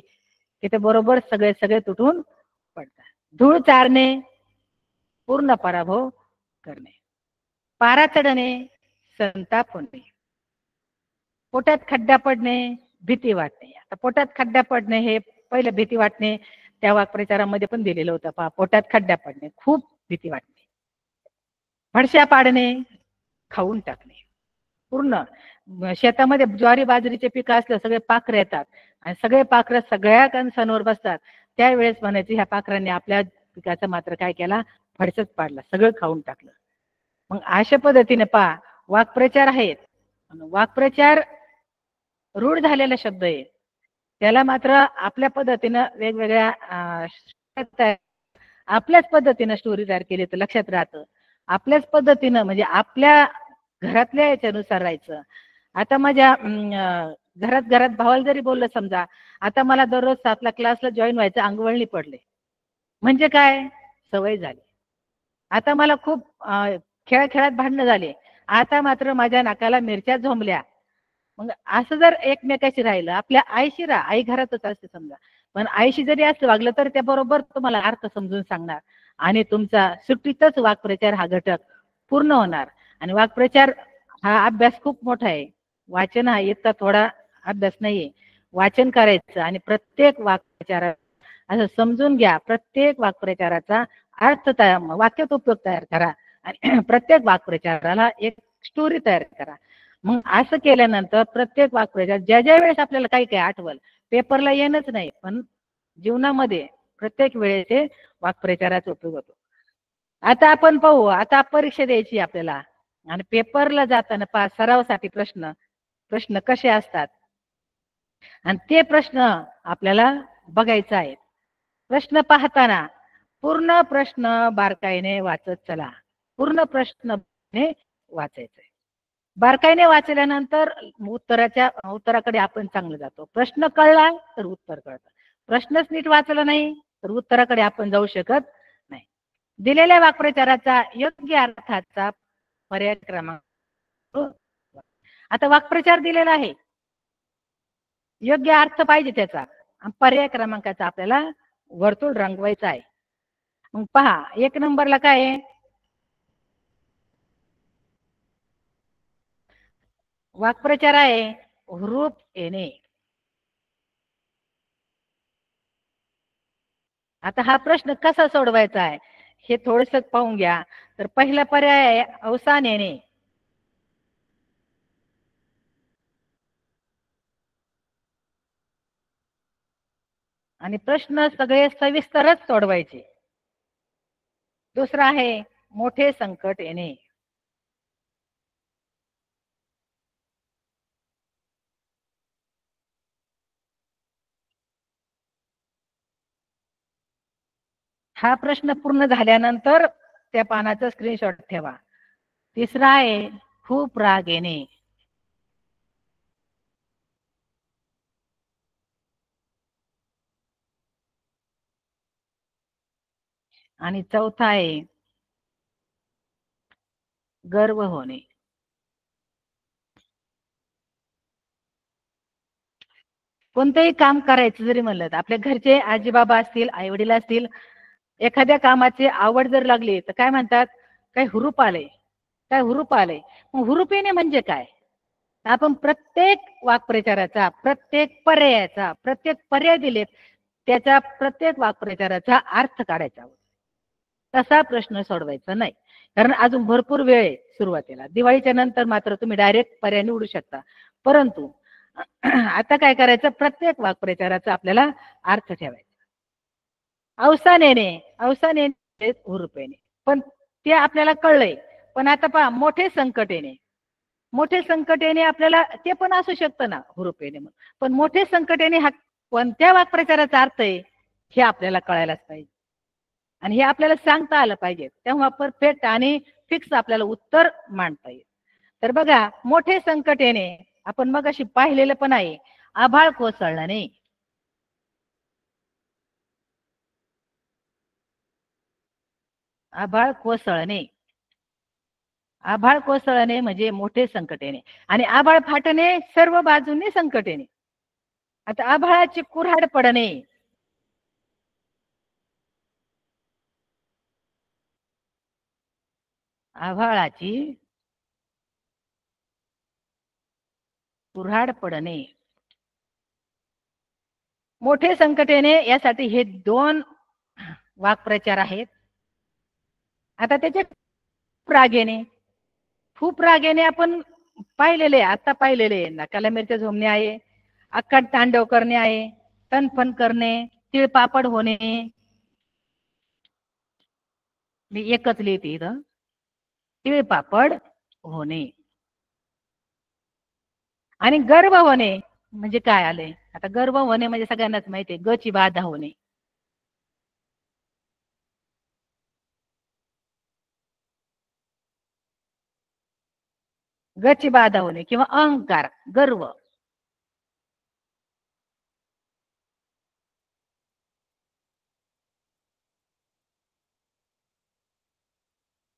की ते बरोबर सगळे तुटून पडतात. धूळ चारणे, पूर्ण पराभव करणे, पारा चढणे, संताप होणे, पोटात खड्डा पडणे, भीती वाटणे. आता पोटात खड्डा पडणे हे पहिलं भीती वाटणे त्या वाक्प्रचारामध्ये पण दिलेलं होतं. पहा, पोटात खड्डा पडणे, खूप भीती वाटणे, फडशा पाडणे, खाऊन टाकणे. पूर्ण शेतामध्ये ज्वारी बाजरीचे पिकं असलं, सगळे पाखरं येतात आणि सगळे पाखरं सगळ्या कणसांवर बसतात. त्यावेळेस म्हणायचं ह्या पाखरांनी आपल्या पिकाचा मात्र काय केला, फडशच पाडला, सगळं खाऊन टाकलं. मग अशा पद्धतीने पहा वाक्प्रचार आहेत. वाक्प्रचार रूढ झालेला शब्द आहे, त्याला मात्र आपल्या पद्धतीनं वेगवेगळ्या आपल्याच पद्धतीनं स्टोरी तयार केली तर लक्षात राहतं. आपल्याच पद्धतीनं म्हणजे आपल्या घरातल्या याच्यानुसार राहायचं. आता माझ्या घरात भावाला जरी बोललं समजा, आता मला दररोज 7ला क्लासला जॉईन व्हायचं, अंगवळणी पडले म्हणजे काय, सवय झाली. आता मला खूप खेळात भांडणं झाले, आता मात्र माझ्या नाकाला मिरच्या झोंबल्या. मग असं जर एकमेकाशी राहिलं, आपल्या आईशी राहा, आई घरातच असते समजा, पण आईशी जरी असं वागलं तर त्या बरोबर तुम्हाला अर्थ समजून सांगणार, आणि तुमचा सुट्टीतच वाक्प्रचार हा घटक पूर्ण होणार. आणि वाक्प्रचार हा अभ्यास खूप मोठा आहे. वाचन हा इतका थोडा अभ्यास नाहीये. वाचन करायचं आणि प्रत्येक वाक्प्रचार असं समजून घ्या, प्रत्येक वाक्प्रचाराचा अर्थ तयार, वाक्यात उपयोग तयार करा, आणि प्रत्येक वाक्प्रचाराला एक स्टोरी तयार करा. मग असं केल्यानंतर प्रत्येक वाक्प्रचार ज्या वेळेस आपल्याला काही काही आठवल, पेपरला येणंच नाही पण जीवनामध्ये प्रत्येक वेळेचे वाक्प्रचाराचा उपयोग होतो. आता आपण पाहू, आता परीक्षा द्यायची आपल्याला, आणि पेपरला जाताना सरावासाठी प्रश्न कसे असतात, आणि ते प्रश्न आपल्याला बघायचे आहेत. प्रश्न पाहताना पूर्ण प्रश्न बारकाईने वाचत चला, पूर्ण प्रश्न वाचायचंय. बारकाईने वाचल्यानंतर उत्तराकडे आपण चांगलं जातो. प्रश्न कळला तर उत्तर कळतं. प्रश्नच नीट वाचला नाही तर उत्तराकडे आपण जाऊ शकत नाही. दिलेल्या वाक्प्रचाराचा योग्य अर्थाचा पर्याय क्रमांक. आता वाक्प्रचार दिलेला आहे, योग्य अर्थ पाहिजे त्याचा, पर्याय क्रमांकाचा आपल्याला वर्तुळ रंगवायचा आहे. मग पहा 1 नंबरला काय आहे, वाक्प्रचार आहे हुरूप येणे. आता हा प्रश्न कसा सोडवायचा आहे हे थोडस पाहून घ्या. तर पहिला पर्याय आहे अवसान येणे. आणि प्रश्न सगळे सविस्तरच सोडवायचे. दुसरा आहे मोठे संकट येणे. हा प्रश्न पूर्ण झाल्यानंतर त्या पानाचा स्क्रीनशॉट ठेवा. तिसरा आहे खूप राग येणे. आणि चौथा आहे गर्व होणे. कोणतेही काम करायचं जरी म्हणलं तर आपल्या घरचे आजी बाबा असतील, आई वडील असतील, एखाद्या कामाची आवड जर लागली तर काय म्हणतात, काय हुरूप आले, काय हुरूप आले. मग हुरूप येणे म्हणजे काय, आपण प्रत्येक वाक्प्रचाराचा, प्रत्येक पर्यायाचा, प्रत्येक पर्याय दिलेत त्याचा प्रत्येक वाक्प्रचाराचा अर्थ काढायचा. तसा प्रश्न सोडवायचा नाही, कारण अजून भरपूर वेळ आहे सुरुवातीला. दिवाळीच्या नंतर मात्र तुम्ही डायरेक्ट पर्याय निवडू शकता. परंतु आता काय करायचं, प्रत्येक वाक्प्रचाराचा आपल्याला अर्थ ठेवायचा. अवसान येणे, अवसान येणे हुरूप येणे, पण ते आपल्याला कळलंय. पण आता पहा मोठे संकट येणे. मोठे संकट येणे आपल्याला ते पण असू शकतं ना हुरूप येणे म्हणून, पण मोठे संकट येणे हा कोणत्या वाक्प्रचाराचा अर्थ आहे हे आपल्याला कळायलाच पाहिजे आणि हे आपल्याला सांगता आलं पाहिजे. तेव्हा परफेक्ट आणि फिक्स आपल्याला उत्तर मांडता येईल. तर बघा मोठे संकट येणे आपण मग अशी पाहिलेलं पण आहे, आभाळ कोसळणे. आभाळ कोसळणे, आभाळ कोसळणे म्हणजे मोठे संकट येणे. आणि आभाळ फाटणे सर्व बाजूने संकट येणे. आता आभाळाची कुऱ्हाड पडणे, आभाळाची कुऱ्हाड पडणे, मोठे संकट येणे, यासाठी हे 2 वाक्प्रचार आहेत. आता त्याचे राग येणे, खूप राग येणे आपण पाहिलेले, आता पाहिलेले. नाकाला मिरच्या झोमणे आहे, अक्काट तांडव करणे आहे, तनफन करणे, तिळपापड होणे. मी एकच लिहिते इथं, तिळपापड होणे. आणि गर्व होणे म्हणजे काय आले, आता गर्व होणे म्हणजे सगळ्यांनाच माहिती आहे, गची बाधा होणे. गची बाधा होणे किंवा अहंकार, गर्व.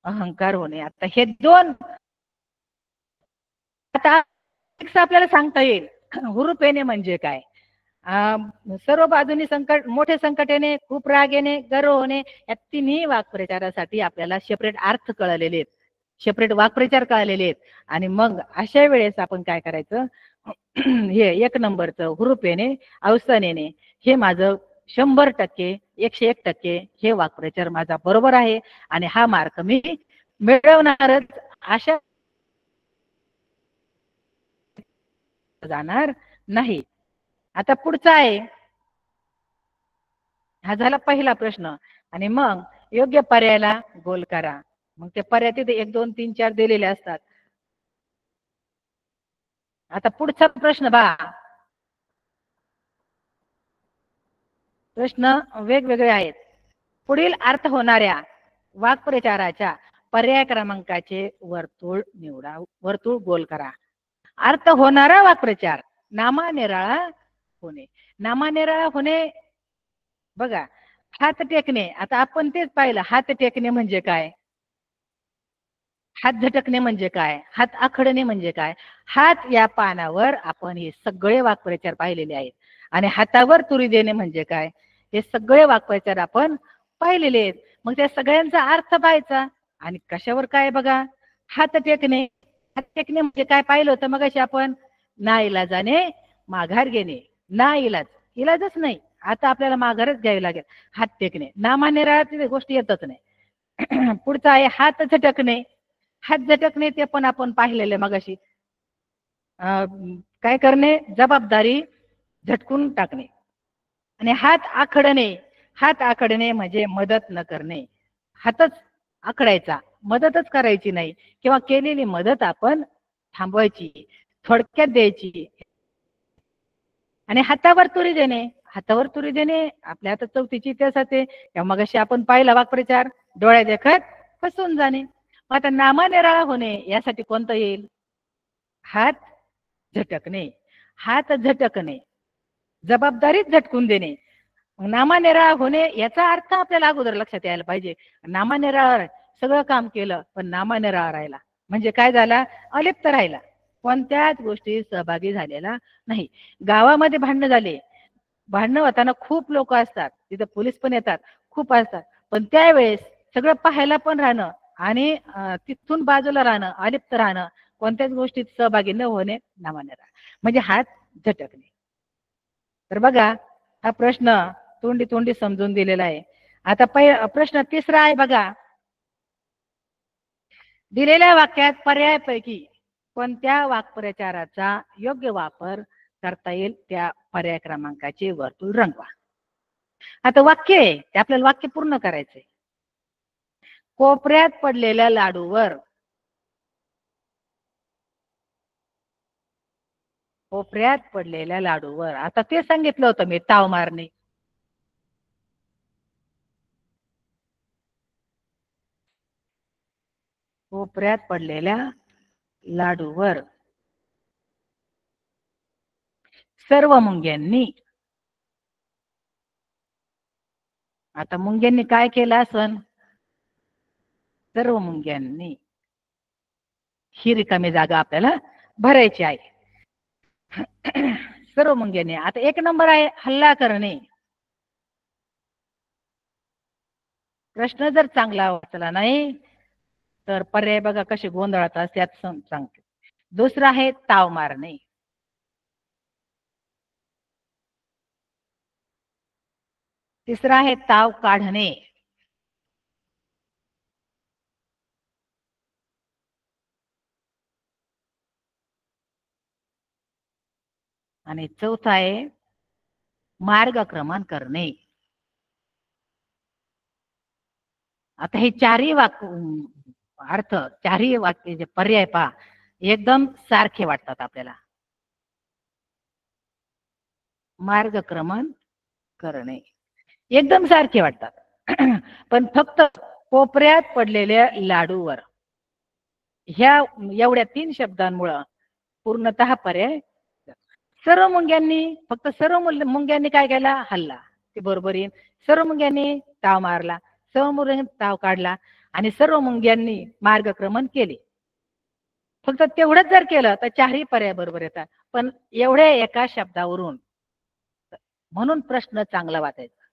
अहंकार होणे. आता हे 2 आता आपल्याला सांगता येईल. हुरूप येणे म्हणजे काय, सर्व बाजूनी संकट, मोठे संकट येणे, खूप राग येणे, गर्व होणे, या तिन्ही वाक्प्रचारासाठी आपल्याला सेपरेट अर्थ कळलेले आहेत, सेपरेट वाक्प्रचार कळलेले आहेत. आणि मग अशा वेळेस आपण काय करायचं, हे 1 नंबरचं हुरूप येणे, अवसान येणे, हे माझं 100%, 101% हे वाक्प्रचार माझा बरोबर आहे आणि हा मार्क मी मिळवणारच, अशा जाणार नाही. आता पुढचा आहे, हा झाला पहिला प्रश्न. आणि मग योग्य पर्यायाला गोल करा. मग ते पर्याय तिथे 1 2 3 4 दिलेले असतात. आता पुढचा प्रश्न बघा, प्रश्न वेगवेगळे आहेत. पुढील अर्थ होणाऱ्या वाक्प्रचाराच्या पर्याय क्रमांकाचे वर्तुळ निवडा, वर्तुळ गोल करा. अर्थ होणारा वाक्प्रचार नामानिराळा होणे. नामानिराळा होणे बघा, हात टेकणे. आता आपण तेच पाहिलं, हात टेकणे म्हणजे काय, हात झटकणे म्हणजे काय, हात आखडणे म्हणजे काय. हात या पानावर आपण हे सगळे वाक्प्रचार पाहिलेले आहेत. आणि हातावर तुरी देणे म्हणजे काय, हे सगळे वाक्प्रचार आपण पाहिलेले आहेत. मग त्या सगळ्यांचा अर्थ पाहायचा. आणि कशावर काय बघा, हात टेकणे. हात टेकणे म्हणजे काय पाहिलं होतं मग अशी आपण, नाईलाजाने माघार घेणे. ना इलाज, इलाजच नाही, आता आपल्याला माघारच घ्यावी लागेल. हात टेकणे, नामानिराळाची गोष्टी येतच नाही. पुढचा आहे हात झटकणे. हात झटकणे ते पण आपण पाहिलेले मगाशी. काय करणे, जबाबदारी झटकून टाकणे. आणि हात आखडणे, हात आखडणे म्हणजे मदत न करणे. हातच आखडायचा, मदतच करायची नाही, किंवा केलेली मदत आपण थांबवायची, थोडक्यात द्यायची. आणि हातावर तुरी देणे, हातावर तुरी देणे आपल्या आता चौथीची इतिहासात आहे. मगाशी आपण पाहिला वाक्प्रचार, डोळ्या देखत फसून जाणे. मग आता नामानिराळा होणे यासाठी कोणतं येईल, हात झटकणे. हात झटकणे, जबाबदारीच झटकून देणे. नामानिराळा होणे याचा अर्थ आपल्याला अगोदर लक्षात यायला पाहिजे. नामानिराळा सगळं काम केलं पण नामानिराळा राहिला म्हणजे काय झाला, अलिप्त राहिला, कोणत्याच गोष्टी सहभागी झालेला नाही. गावामध्ये भांडणं झाले, भांडणं होताना खूप लोक असतात, तिथं पोलीस पण येतात, खूप असतात, पण त्यावेळेस सगळं पाहायला पण राहणं आणि तिथून बाजूला राहणं, अलिप्त राहणं, कोणत्याच गोष्टीत सहभागी न होणे नामानिराळा म्हणजे हात झटकणे. तर बघा, हा प्रश्न तोंडी तोंडी समजून दिलेला आहे. आता प्रश्न तिसरा आहे बघा, दिलेल्या वाक्यात पर्यायापैकी कोणत्या वाक्प्रचाराचा योग्य वापर करता येईल त्या पर्याय क्रमांकाचे वर्तुळ रंगवा. आता वाक्य आहे ते आपल्याला वाक्य पूर्ण करायचंय. कोपऱ्यात पडलेल्या लाडूवर, कोपऱ्यात पडलेल्या लाडूवर, आता ते सांगितलं होतं मी, ताव मारणे. कोपऱ्यात पडलेल्या लाडूवर सर्व मुंग्यांनी, आता मुंग्यांनी काय केलं असन, सर्व मुंग्यांनी, ही रिकामी जागा आपल्याला भरायची आहे. सर्व मुंग्यांनी. आता एक नंबर आहे हल्ला करणे. प्रश्न जर चांगला वाचला नाही तर पर्याय बघा कसे गोंधळात त्यात सांगते. दुसरं आहे ताव मारणे. तिसरा आहे ताव काढणे. आणि चौथा आहे मार्गक्रमण करणे. आता हे चारही अर्थ, चारही वाक्य जे पर्याय पहा एकदम सारखे वाटतात आपल्याला. मार्गक्रमण करणे एकदम सारखे वाटतात. पण फक्त कोपऱ्यात पडलेल्या लाडूवर ह्या एवढ्या 3 शब्दांमुळे पूर्णतः पर्याय. सर्व मुंग्यांनी, फक्त सर्व मुंग्यांनी काय केला, हल्ला, ते बरोबर येईल. सर्व मुंग्यांनी ताव मारला, सर्व मुंग्यांनी ताव काढला आणि सर्व मुंग्यांनी मार्गक्रमण केले. फक्त तेवढंच जर केलं तर चारही पर्याय बरोबर येतात. पण एवढ्या एका शब्दावरून, म्हणून प्रश्न चांगला वाचायचा.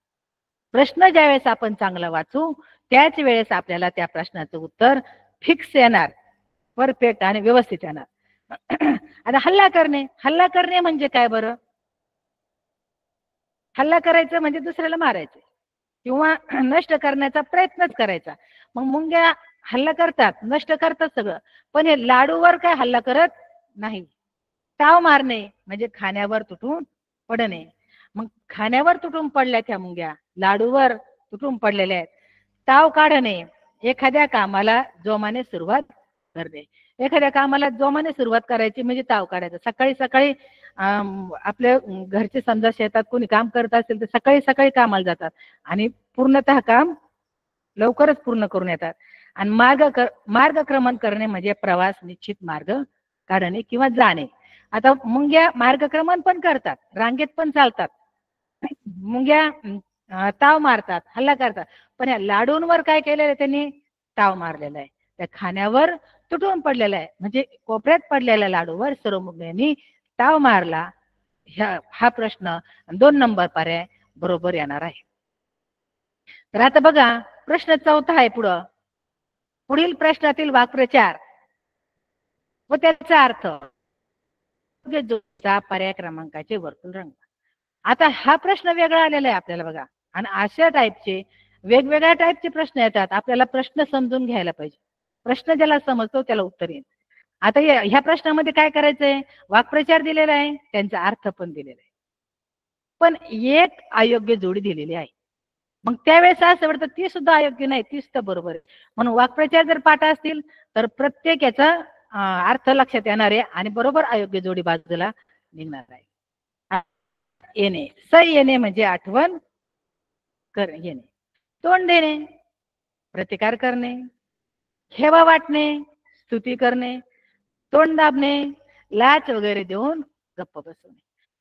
प्रश्न ज्यावेळेस आपण चांगला वाचू त्याच वेळेस आपल्याला त्या प्रश्नाचं उत्तर फिक्स येणार, परफेक्ट आणि व्यवस्थित येणार. आता हल्ला करणे, हल्ला करणे म्हणजे काय बरं, हल्ला करायचं म्हणजे दुसऱ्याला मारायचं किंवा नष्ट करण्याचा प्रयत्नच करायचा. मग मुंग्या हल्ला करतात, नष्ट करतात सगळं, पण हे लाडूवर काय हल्ला करत नाही. ताव मारणे म्हणजे खाण्यावर तुटून पडणे. मग खाण्यावर तुटून पडल्या त्या मुंग्या, लाडूवर तुटून पडलेल्या आहेत. ताव काढणे, एखाद्या कामाला जोमाने सुरुवात करणे. एखाद्या कामाला जोमाने सुरुवात करायची म्हणजे ताव काढायचा. सकाळी सकाळी आपल्या घरचे समजा शेतात कोणी काम करत असेल तर सकाळी सकाळी कामाला जातात आणि पूर्णतः काम लवकरच पूर्ण करून येतात. आणि मार्गक्रमण करणे म्हणजे प्रवास, निश्चित मार्ग काढणे किंवा जाणे. आता मुंग्या मार्गक्रमण पण करतात, रांगेत पण चालतात. मुंग्या ताव मारतात, हल्ला करतात. पण या लाडूंवर काय केलेलं आहे त्यांनी? ताव मारलेला आहे. त्या खाण्यावर तुटून पडलेला आहे, म्हणजे कोपऱ्यात पडलेल्या लाडूवर सर्व मुंग्यांनी ताव मारला. हा प्रश्न 2 नंबर पर्याय बरोबर येणार आहे. तर आता बघा प्रश्न 4था आहे पुढं. पुढील प्रश्नातील वाक्प्रचार व त्याचा अर्थ पर्याय क्रमांकाचे वर्तुळ रंगवा. आता हा प्रश्न वेगळा आलेला आहे आपल्याला बघा. आणि अशा टाईपचे वेगवेगळ्या टाईपचे प्रश्न येतात. आपल्याला प्रश्न समजून घ्यायला पाहिजे. प्रश्न ज्याला समजतो त्याला उत्तर येईल. आता ह्या प्रश्नामध्ये काय करायचंय? वाक्प्रचार दिलेला आहे, त्यांचा अर्थ पण दिलेला आहे, पण एक अयोग्य जोडी दिलेली आहे. मग त्यावेळेस असं वाटतं ती सुद्धा अयोग्य नाही, तीच तर बरोबर आहे. म्हणून वाक्प्रचार जर पाठ असतील तर प्रत्येक याचा अर्थ लक्षात येणार आहे आणि बरोबर अयोग्य जोडी बाजूला निघणार आहे. येणे, सई येणे म्हणजे आठवण येणे, तोंड देणे, प्रतिकार करणे, हेवा वाटणे, स्तुती करणे, तोंड दाबणे, लाच वगैरे देऊन गप्प बसवणे.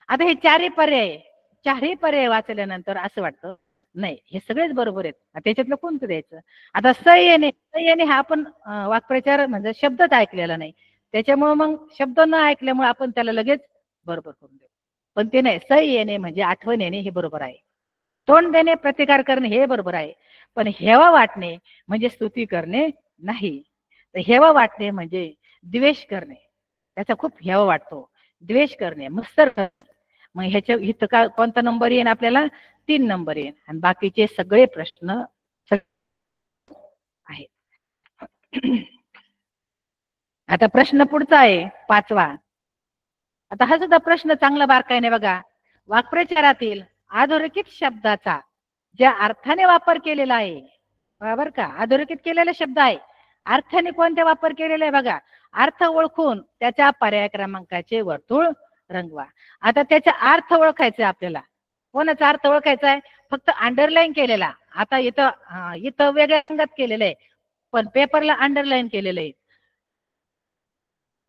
आता हे चारही पर्याय वाचल्यानंतर असं वाटतं नाही हे सगळेच बरोबर आहेत, त्याच्यातलं कोणतं द्यायचं? आता सई येणे हा आपण वाक्प्रचार म्हणजे शब्दच ऐकलेला नाही, त्याच्यामुळे मग शब्द न ऐकल्यामुळे आपण त्याला लगेच बरोबर करून देऊ. पण ते नाही, सई येणे म्हणजे आठवण येणे हे बरोबर आहे. तोंड देणे, प्रतिकार करणे हे बरोबर आहे. पण हेवा वाटणे म्हणजे स्तुती करणे नाही. तर हेवा वाटणे म्हणजे द्वेष करणे, त्याचा खूप हेवा वाटतो, द्वेष करणे, मत्सर करणे. मग ह्याच्या इथं का कोणता नंबर येईल आपल्याला? 3 नंबर येईल. आणि बाकीचे सगळे प्रश्न आहेत. आता प्रश्न पुढचा आहे 5वा. आता हा सुद्धा प्रश्न चांगला बारकाईने बघा. वाक्प्रचारातील अधोरेखित शब्दाचा ज्या अर्थाने वापर केलेला आहे, बरोबर का? अधोरेखित केलेला शब्द आहे, अर्थाने कोणत्या वापर केलेला आहे बघा. अर्थ ओळखून त्याच्या पर्याय क्रमांकाचे वर्तुळ रंगवा. आता त्याचा अर्थ ओळखायचा आपल्याला. कोणाचा अर्थ ओळखायचा आहे? फक्त अंडरलाईन केलेला. आता इथं वेगळ्या रंगात केलेलं आहे, पण पेपरला अंडरलाईन केलेलं आहे.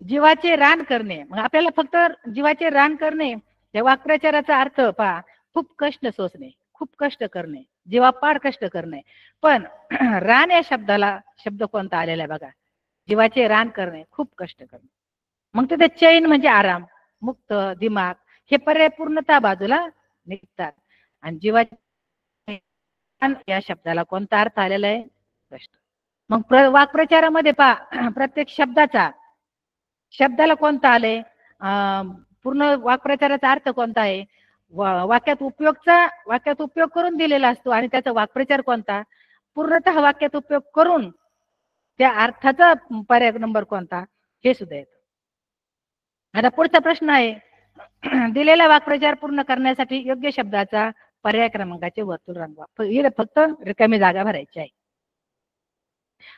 जीवाचे रान करणे, मग आपल्याला फक्त जीवाचे रान करणे या वाक्प्रचाराचा अर्थ पहा, खूप कष्ट सोसणे, खूप कष्ट करणे, जीवापाड कष्ट करणे. पण रान या शब्दाला शब्द कोणता आलेला आहे बघा, जीवाचे रान करणे, खूप कष्ट करणे. मग तिथे चैन म्हणजे आराम, मुक्त, दिमाग हे पर्याय पूर्णतः बाजूला निघतात. आणि जीवाचे या शब्दाला कोणता अर्थ आलेला आहे? कष्ट. मग वाक्प्रचारामध्ये पहा, प्रत्येक शब्दाला कोणता आले, पूर्ण वाक्प्रचाराचा अर्थ कोणता आहे, वाक्यात उपयोग करून दिलेला असतो. आणि त्याचा वाक्प्रचार कोणता? पूर्णतः वाक्यात उपयोग करून त्या अर्थाचा पर्याय नंबर कोणता हे सुद्धा येतं. आता पुढचा प्रश्न आहे, दिलेला वाक्प्रचार पूर्ण करण्यासाठी योग्य शब्दाचा पर्याय क्रमांकाचे वर्तुळ रंगवा. हे फक्त रिकामी जागा भरायची आहे.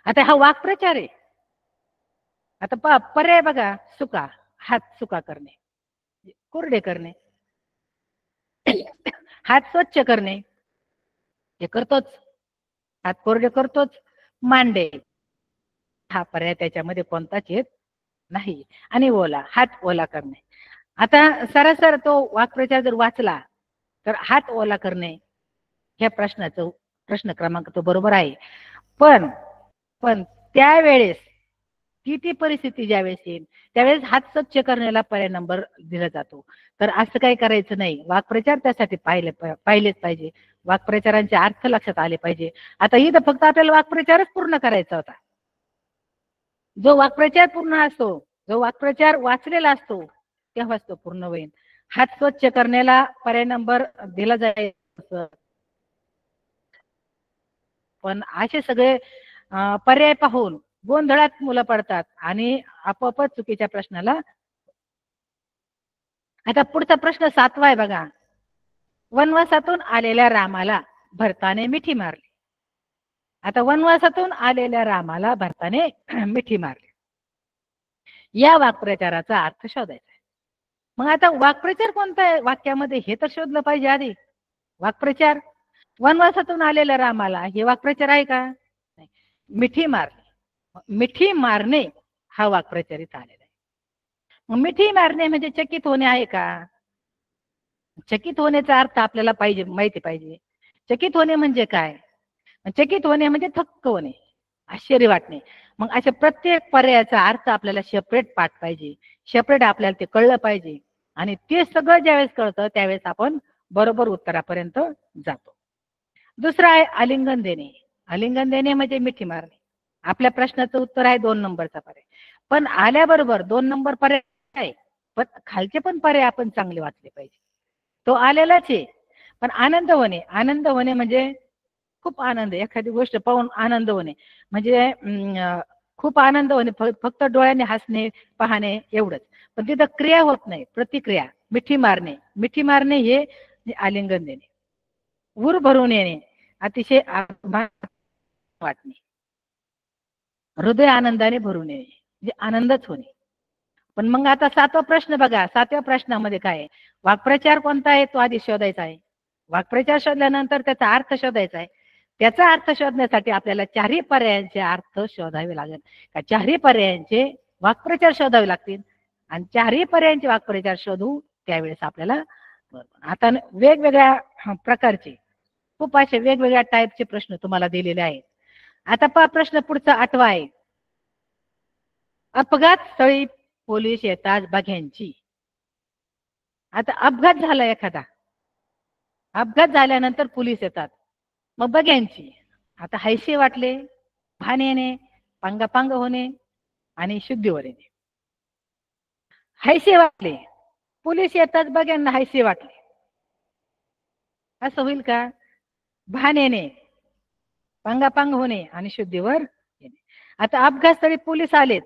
आता हा वाक्प्रचार आहे. आता पर्याय बघा, सुका, हात सुका करणे, कोरडे करणे, हात स्वच्छ करणे, हे करतोच, हात कोरडे करतोच. मांडे हा पर्याय त्याच्यामध्ये कोणताच येत नाही. आणि ओला, हात ओला करणे. आता सरासर तो वाक्प्रचार जर वाचला तर हात ओला करणे ह्या प्रश्न क्रमांक तो बरोबर आहे. पण त्यावेळेस ती परिस्थिती ज्यावेळेस येईल त्यावेळेस हात स्वच्छ करण्याला पर्याय नंबर दिला जातो. तर असं काही करायचं नाही. वाक्प्रचार त्यासाठी पाहिलेच पाहिजे. वाक्प्रचारांचे अर्थ लक्षात आले पाहिजे. आता इथं फक्त आपल्याला वाक्प्रचारच पूर्ण करायचा होता. जो वाक्प्रचार पूर्ण असतो, जो वाक्प्रचार वाचलेला असतो तेव्हाच तो पूर्ण होईल. हात स्वच्छ करण्याला पर्याय नंबर दिला जाईल, पण असे सगळे पर्याय पाहून गोंधळात मुलं पडतात आणि आपोआपच चुकीच्या प्रश्नाला. आता पुढचा प्रश्न 7वा आहे बघा. वनवासातून आलेल्या रामाला भरताने मिठी मारली. आता वनवासातून आलेल्या रामाला भरताने मिठी मारली या वाक्प्रचाराचा अर्थ शोधायचा आहे. मग आता वाक्प्रचार कोणता आहे वाक्यामध्ये हे तर शोधलं पाहिजे आधी. वाक्प्रचार वनवासातून आलेल्या रामाला हे वाक्प्रचार आहे का? नाही. मिठी मारली मिठी मारणे हा वाक्प्रचार इथं आलेला आहे. मग मिठी मारणे म्हणजे चकित होणे आहे का? चकित होण्याचा अर्थ आपल्याला पाहिजे, माहिती पाहिजे. चकित होणे म्हणजे काय? चकित होणे म्हणजे थक्क होणे, आश्चर्य वाटणे. मग अशा प्रत्येक पर्यायाचा अर्थ आपल्याला सेपरेट पाठ पाहिजे, सेपरेट आपल्याला ते कळलं पाहिजे. आणि ते सगळं ज्यावेळेस कळतं त्यावेळेस आपण बरोबर उत्तरापर्यंत जातो. दुसरं आहे आलिंगन देणे. आलिंगन देणे म्हणजे मिठी मारणे. आपल्या प्रश्नाचं उत्तर आहे 2 नंबरचा पर्याय. पण आल्याबरोबर 2 नंबर पर्याय आहे, पण खालचे पण पर्याय आपण चांगले वाचले पाहिजे. तो आलेलाच आहे. पण आनंद होणे, आनंद होणे म्हणजे खूप आनंद, एखादी गोष्ट पाहून आनंद होणे म्हणजे खूप आनंद होणे, फक्त डोळ्याने हसणे, पाहणे एवढंच. पण तिथं क्रिया होत नाही, प्रतिक्रिया. मिठी मारणे, मिठी मारणे हे आलिंगन देणे. उर भरून येणे, अतिशय वाटणे, हृदय आनंदाने भरून येणे म्हणजे आनंदच होणे. पण मग आता 7वा प्रश्न बघा. 7व्या प्रश्नामध्ये काय आहे? वाक्प्रचार कोणता आहे तो आधी शोधायचा आहे. वाक्प्रचार शोधल्यानंतर त्याचा अर्थ शोधायचा आहे. त्याचा अर्थ शोधण्यासाठी आपल्याला 4ही पर्यायांचे अर्थ शोधावे लागेल. का 4ही पर्यायांचे वाक्प्रचार शोधावे लागतील. आणि 4ही पर्यायांचे वाक्प्रचार शोधू त्यावेळेस आपल्याला आता वेगवेगळ्या प्रकारचे खूप असे वेगवेगळ्या टाईपचे प्रश्न तुम्हाला दिलेले आहेत. आता पहा प्रश्न पुढचा 8वा आहे. अपघात स्थळी पोलीस येतात बघ्यांची. आता अपघात झाला एखादा, अपघात झाल्यानंतर पोलीस येतात, मग बघ्यांची. आता हैसे वाटले, भान येणे, पांगापांग होणे आणि शुद्धीवर येणे. हैसे वाटले, पोलीस येतात बघ्यांना हैसे वाटले, असं होईल का? भान येणे, पांगापांग होणे आणि शुद्धीवर येणे. आता अपघातस्थळी पोलीस आलेत,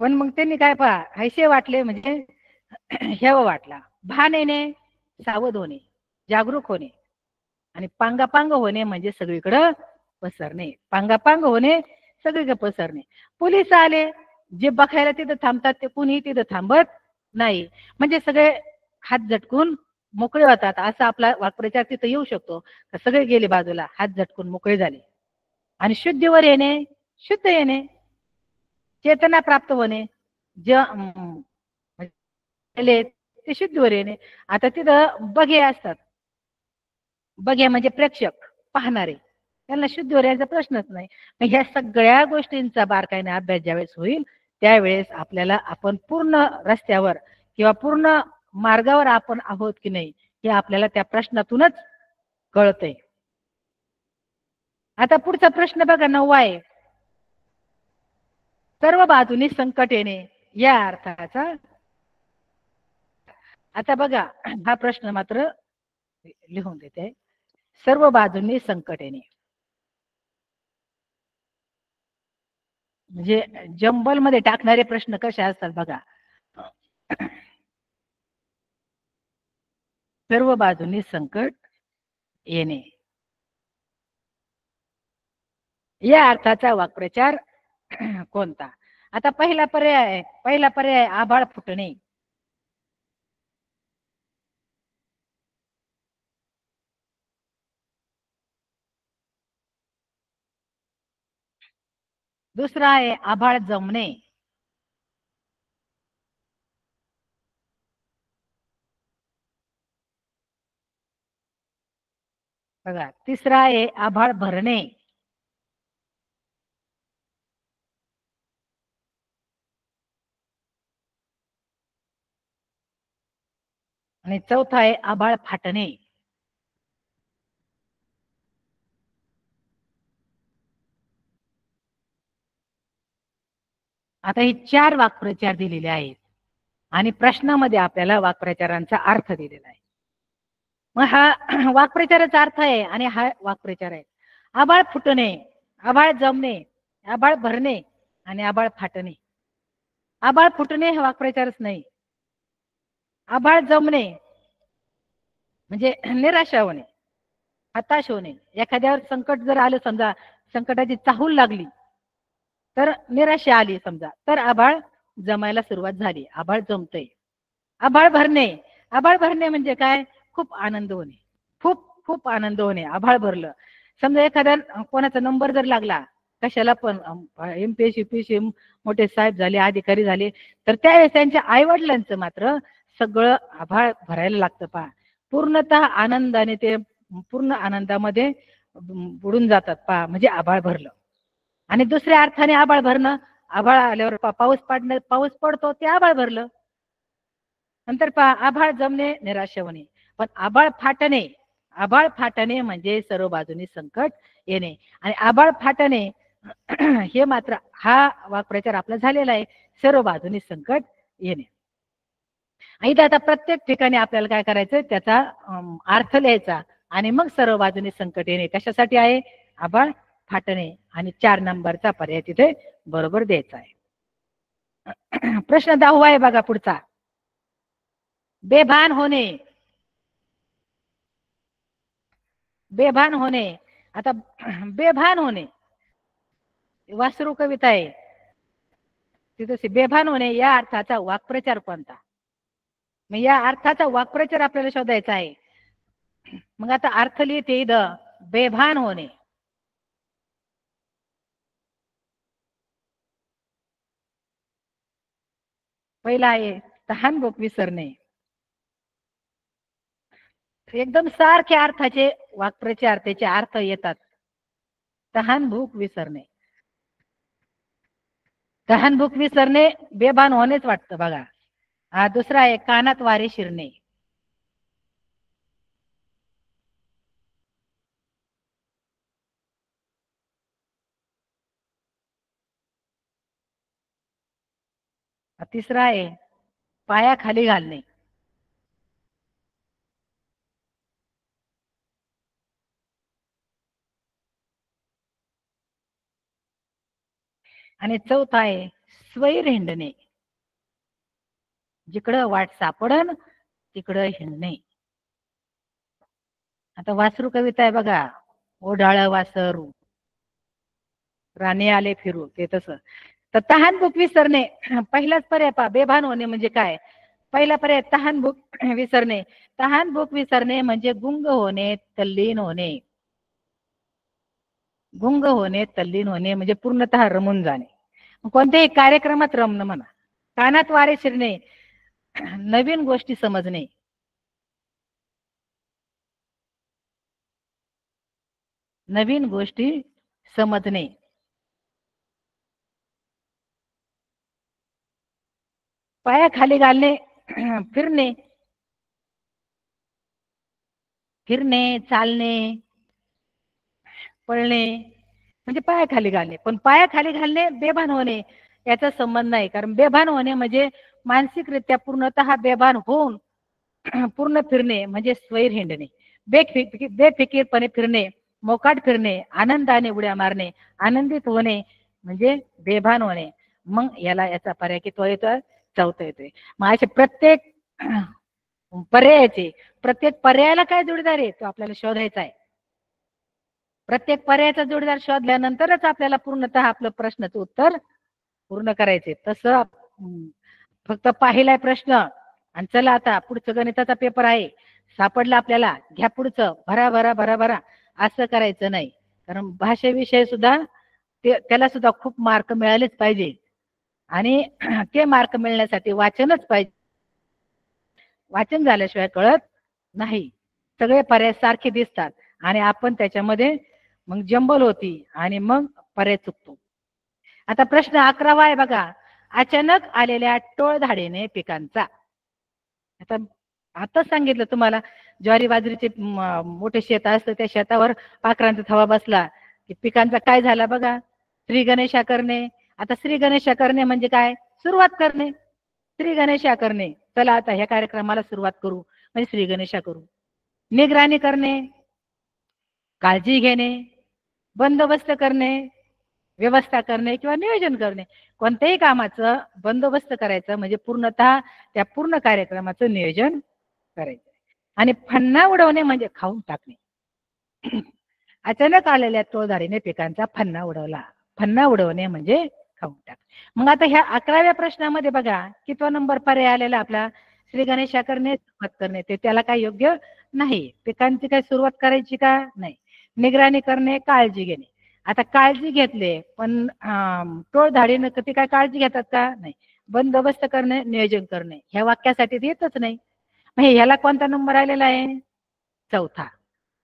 पण मग त्यांनी काय पहा, हैसे वाटले म्हणजे हेवा वाटला, भान येणे सावध होणे, जागरूक होणे, आणि पांगापांग होणे म्हणजे सगळीकडं पसरणे. पांगापांग होणे सगळीकडे पसरणे. पोलीस आले, जे बघायला तिथं थांबतात ते कुणीही तिथं थांबत नाही, म्हणजे सगळे हात झटकून मोकळे होतात. असा आपला वाक्प्रचार तिथं येऊ शकतो. सगळे गेले बाजूला, हात झटकून मोकळे झाले. आणि शुद्धीवर येणे, शुद्ध येणे, चेतना प्राप्त होणे, जे ते शुद्धीवर येणे. आता तिथं बघे असतात, बघे म्हणजे प्रेक्षक, पाहणारे, त्यांना शुद्धीवर यायचा प्रश्नच नाही. मग ह्या सगळ्या गोष्टींचा बारकाईने अभ्यास ज्यावेळेस होईल त्यावेळेस आपल्याला आपण पूर्ण रस्त्यावर किंवा पूर्ण मार्गावर आपण आहोत की नाही हे आपल्याला त्या प्रश्नातूनच कळतंय. आता पुढचा प्रश्न बघा 9वा आहे. सर्व बाजूनी संकट येणे या अर्थाचा. आता बघा हा प्रश्न मात्र लिहून देते. सर्व बाजूंनी संकट येणे म्हणजे जंबल मध्ये टाकणारे प्रश्न कसे असतात बघा. सर्व बाजूंनी संकट येणे या अर्थाचा वाक्प्रचार कोणता? आता पहिला पर्याय आभाळ फुटणे. दुसरा आहे आभाळ जमणे. बघा तिसरा आहे आभाळ भरणे. आणि चौथा आहे आभाळ फाटणे. आता हे 4 वाक्प्रचार दिलेले आहेत आणि प्रश्नामध्ये आपल्याला वाक्प्रचारांचा अर्थ दिलेला आहे. मग हा वाक्प्रचाराचा अर्थ आहे आणि हा वाक्प्रचार आहे. आभाळ फुटणे, आभाळ जमणे, आभाळ भरणे आणि आभाळ फाटणे. आभाळ फुटणे हे वाक्प्रचारच नाही. आभाळ जमणे म्हणजे निराशा होणे, हताश होणे. एखाद्यावर संकट जर आलं, समजा संकटाची चाहूल लागली तर निराशा आली समजा, तर आभाळ जमायला सुरुवात झाली, आभाळ जमतंय. आभाळ भरणे, आभाळ भरणे म्हणजे काय? खूप आनंद होणे, खूप खूप आनंद होणे. आभाळ भरलं, समजा एखाद्या कोणाचा नंबर जर लागला कशाला पण MPSC UPSC मोठे साहेब झाले, अधिकारी झाले, तर त्यावेळेस त्यांच्या आई वडिलांचं मात्र सगळं आभाळ भरायला लागतं पहा. पूर्णतः आनंदाने ते पूर्ण आनंदामध्ये बुडून जातात पहा, म्हणजे आभाळ भरलं. आणि दुसऱ्या अर्थाने आभाळ भरणं, आभाळ आल्यावर पाऊस पडतो, ते आभाळ भरलं. नंतर पहा, आभाळ जमणे निराश होणे, पण आभाळ फाटणे म्हणजे सर्व बाजूनी संकट येणे. आणि आभाळ फाटणे हे मात्र हा वाक्प्रचार आपला झालेला आहे, सर्व बाजूनी संकट येणे. इथं आता प्रत्येक ठिकाणी आपल्याला काय करायचं, त्याचा अर्थ लिहायचा आणि मग सर्व बाजूनी संकट येणे कशासाठी आहे, आभाळ फाटणे. आणि 4 नंबरचा पर्याय तिथे बरोबर द्यायचा आहे. प्रश्न 10 आहे बघा पुढचा. बेभान होणे. बेभान होणे. आता बेभान होणे वासरू कविता आहे तिथे बेभान होणे या अर्थाचा वाक्प्रचार कोणता. मग या अर्थाचा वाक्प्रचार आपल्याला शोधायचा आहे. मग आता अर्थ लिहिते इथं, बेभान होणे. पहिला आहे तहानभूक विसरणे. एकदम सारखे अर्थाचे वाक्प्रचार, त्याचे अर्थ येतात. तहानभूक विसरणे. तहानभूक विसरणे बेभान होणेच वाटतं बघा. हा दुसरा आहे कानात वारे शिरणे. तिसरा आहे पायाखाली घालणे. आणि चौथा आहे स्वैर हिंडणे. जिकडं वाट सापडन तिकडं हिंडणे. आता वासरू कविता आहे बघा, ओढाळ वासरू राणे आले फिरू, ते तसं. तर तहानभूक विसरणे पहिलाच पर्याय पहा. बेभान होणे म्हणजे काय, पहिला पर्याय तहानभूक विसरणे. तहानभूक विसरणे म्हणजे गुंग होणे, तल्लीन होणे. गुंग होणे, तल्लीन होणे म्हणजे पूर्णतः रमून जाणे, कोणत्याही कार्यक्रमात रमणं म्हणा. कानात वारे शिरणे नवीन गोष्टी समजणे. नवीन गोष्टी समजणे. पायाखाली घालणे फिरणे. फिरणे, चालणे, पळणे म्हणजे पायाखाली घालणे. पण पायाखाली घालणे बेभान होणे याचा संबंध नाही. कारण बेभान होणे म्हणजे मानसिकरित्या पूर्णतः बेभान होऊन पूर्ण फिरणे म्हणजे स्वैर हिंडणे. बेफिकीरपणे फिरणे, मोकाट फिरणे, आनंदाने उड्या मारणे, आनंदित होणे म्हणजे बेभान होणे. मग याचा पर्याय किती येतोय, चौथा येतोय. मग असे प्रत्येक पर्यायाचे, प्रत्येक पर्यायाला काय जोडीदार आहे तो आपल्याला शोधायचा आहे. प्रत्येक पर्यायाचा जोडीदार शोधल्यानंतरच आपल्याला पूर्णतः आपलं प्रश्नाचं उत्तर पूर्ण करायचे. तसं फक्त पाहिलाय प्रश्न आणि चला आता पुढचं गणिताचा पेपर आहे, सापडला आपल्याला, घ्या पुढचं, भरा भरा भरा भरा, असं करायचं नाही. कारण भाषेविषयी सुद्धा त्याला सुद्धा खूप मार्क मिळालेच पाहिजे. आणि ते मार्क मिळण्यासाठी वाचनच पाहिजे. वाचन झाल्याशिवाय कळत नाही. सगळे पर्याय सारखे दिसतात आणि आपण त्याच्यामध्ये मग जंबल होती आणि मग पर्याय चुकतो. आता प्रश्न 11 आहे बघा. अचानक आलेल्या टोळधाडीने पिकांचा. आता सांगितलं तुम्हाला, ज्वारी बाजरीचे मोठे शेत असतं, त्या शेतावर पाखरांचा थवा बसला की पिकांचा काय झाला बघा, श्री गणेशा करणे. आता श्री गणेशा करणे म्हणजे काय, सुरुवात करणे. श्री गणेशा करणे, चला आता ह्या कार्यक्रमाला सुरुवात करू म्हणजे श्री गणेशा करू. निगराणी करणे, काळजी घेणे, बंदोबस्त करणे, व्यवस्था करणे किंवा नियोजन करणे. कोणत्याही कामाचं बंदोबस्त करायचं म्हणजे पूर्णतः त्या पूर्ण कार्यक्रमाचं नियोजन करायचं. आणि फन्ना उडवणे म्हणजे खाऊन टाकणे. अचानक आलेल्या टोळधाडीने पिकांचा फन्ना उडवला. फन्ना उडवणे म्हणजे खाऊन टाक. मग आता ह्या 11व्या प्रश्नामध्ये बघा कितवा नंबर पर्याय आलेला आपला, श्री गणेशा करणे, सुरुवात करणे. ते त्याला काय योग्य नाही. पिकांची काय सुरुवात करायची का नाही. निगराणी करणे, काळजी घेणे. आता काळजी घेतले पण टोळधाडीनं ते काय काळजी घेतात का? नाही. बंदोबस्त करणे, नियोजन करणे ह्या वाक्यासाठी ते येतच नाही. मग ह्याला कोणता नंबर आलेला आहे? चौथा.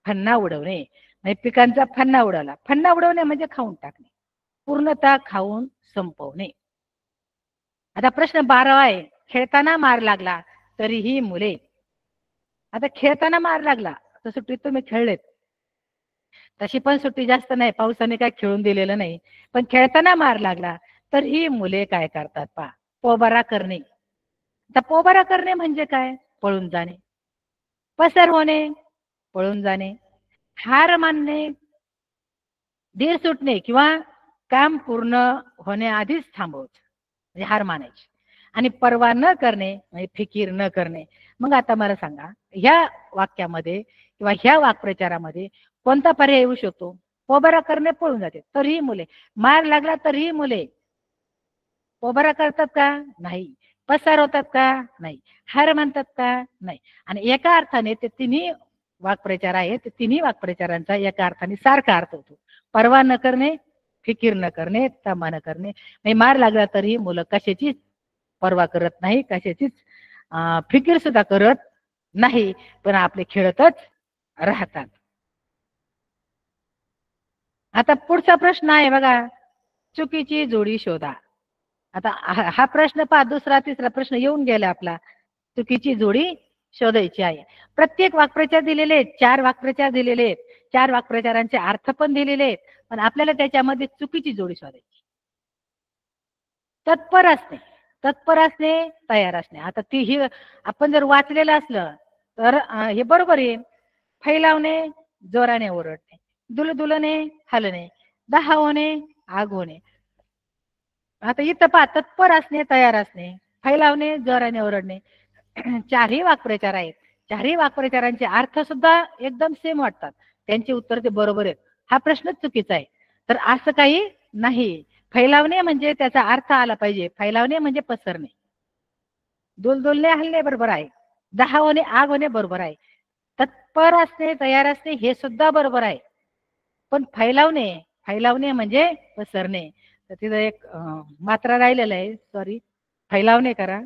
फन्ना उडवणे म्हणजे पिकांचा फन्ना उडवला. फन्ना उडवणे म्हणजे खाऊन टाकणे, पूर्णतः खाऊन संपवणे. आता प्रश्न 12 आहे. खेळताना मार लागला तरीही मुले. आता खेळताना मार लागला तर सुट्टीत तुम्ही खेळलेत, तशी पण सुट्टी जास्त नाही, पावसाने काय खेळून दिलेलं नाही, पण खेळताना मार लागला तर ही मुले काय करतात पहा, पोबारा करणे. आता पोबारा करणे म्हणजे काय? पळून जाणे, पसार होणे, पळून जाणे, हार मानणे, धीर सुटणे किंवा काम पूर्ण होण्याआधीच थांबवायचं म्हणजे हार मानायची, आणि परवा न करणे म्हणजे फिकीर न करणे. मग आता मला सांगा, ह्या वाक्यामध्ये किंवा ह्या वाक्प्रचारामध्ये कोणता पर्याय येऊ शकतो? पोबारा करणे, पळून जाते तरीही मुले, मार लागला तरीही मुले पोबारा करतात का? नाही. पसार होतात का? नाही. हार मानतात का? नाही. आणि एका अर्थाने ते तिन्ही वाक्प्रचार आहेत, ते तिन्ही वाक्प्रचारांचा एका अर्थाने सारखा अर्थ होतो. परवा न करणे, फिकीर न करणे, तमा न करणे. म्हणजे मार लागला तरी मुलं कशाचीच परवा करत नाही, कशाचीच फिकीर सुद्धा करत नाही, पण आपले खेळतच राहतात. आता पुढचा प्रश्न आहे बघा, चुकीची जोडी शोधा. आता हा प्रश्न पहा, दुसरा तिसरा प्रश्न येऊन गेला आपला. चुकीची जोडी शोधायची आहे. प्रत्येक वाक्प्रचार दिलेले आहेत, 4 वाक्प्रचार दिलेले आहेत, 4 वाक्प्रचारांचे अर्थ पण दिलेले आहेत, पण आपल्याला त्याच्यामध्ये चुकीची जोडी शोधायची. तत्पर असणे, तत्पर असणे, तयार असणे. आता ती ही आपण जर वाचलेलं असलं तर हे बरोबर येईल. फैलावणे, जोराने ओरडणे, दुलदुलने, हलणे, दहावणे, आग होणे. आता इथं पहा, तत्पर असणे, तयार असणे, फैलावणे, जोराने ओरडणे. 4ही वाक्प्रचार आहेत. 4ही वाक्प्रचारांचे अर्थ सुद्धा एकदम सेम वाटतात, त्यांची उत्तर ते बरोबर आहेत. हा प्रश्नच चुकीचा आहे. तर असं काही नाही. फैलावणे म्हणजे त्याचा अर्थ आला पाहिजे. फैलावणे म्हणजे पसरणे. दुलदुलने, हलणे बरोबर आहे. दहावणे, आग होणे बरोबर आहे. तत्पर असणे, तयार असणे हे सुद्धा बरोबर आहे. पण फैलावणे, फैलावणे म्हणजे पसरणे. तर तिथं एक मात्रा राहिलेला आहे, सॉरी. फैलावणे करा,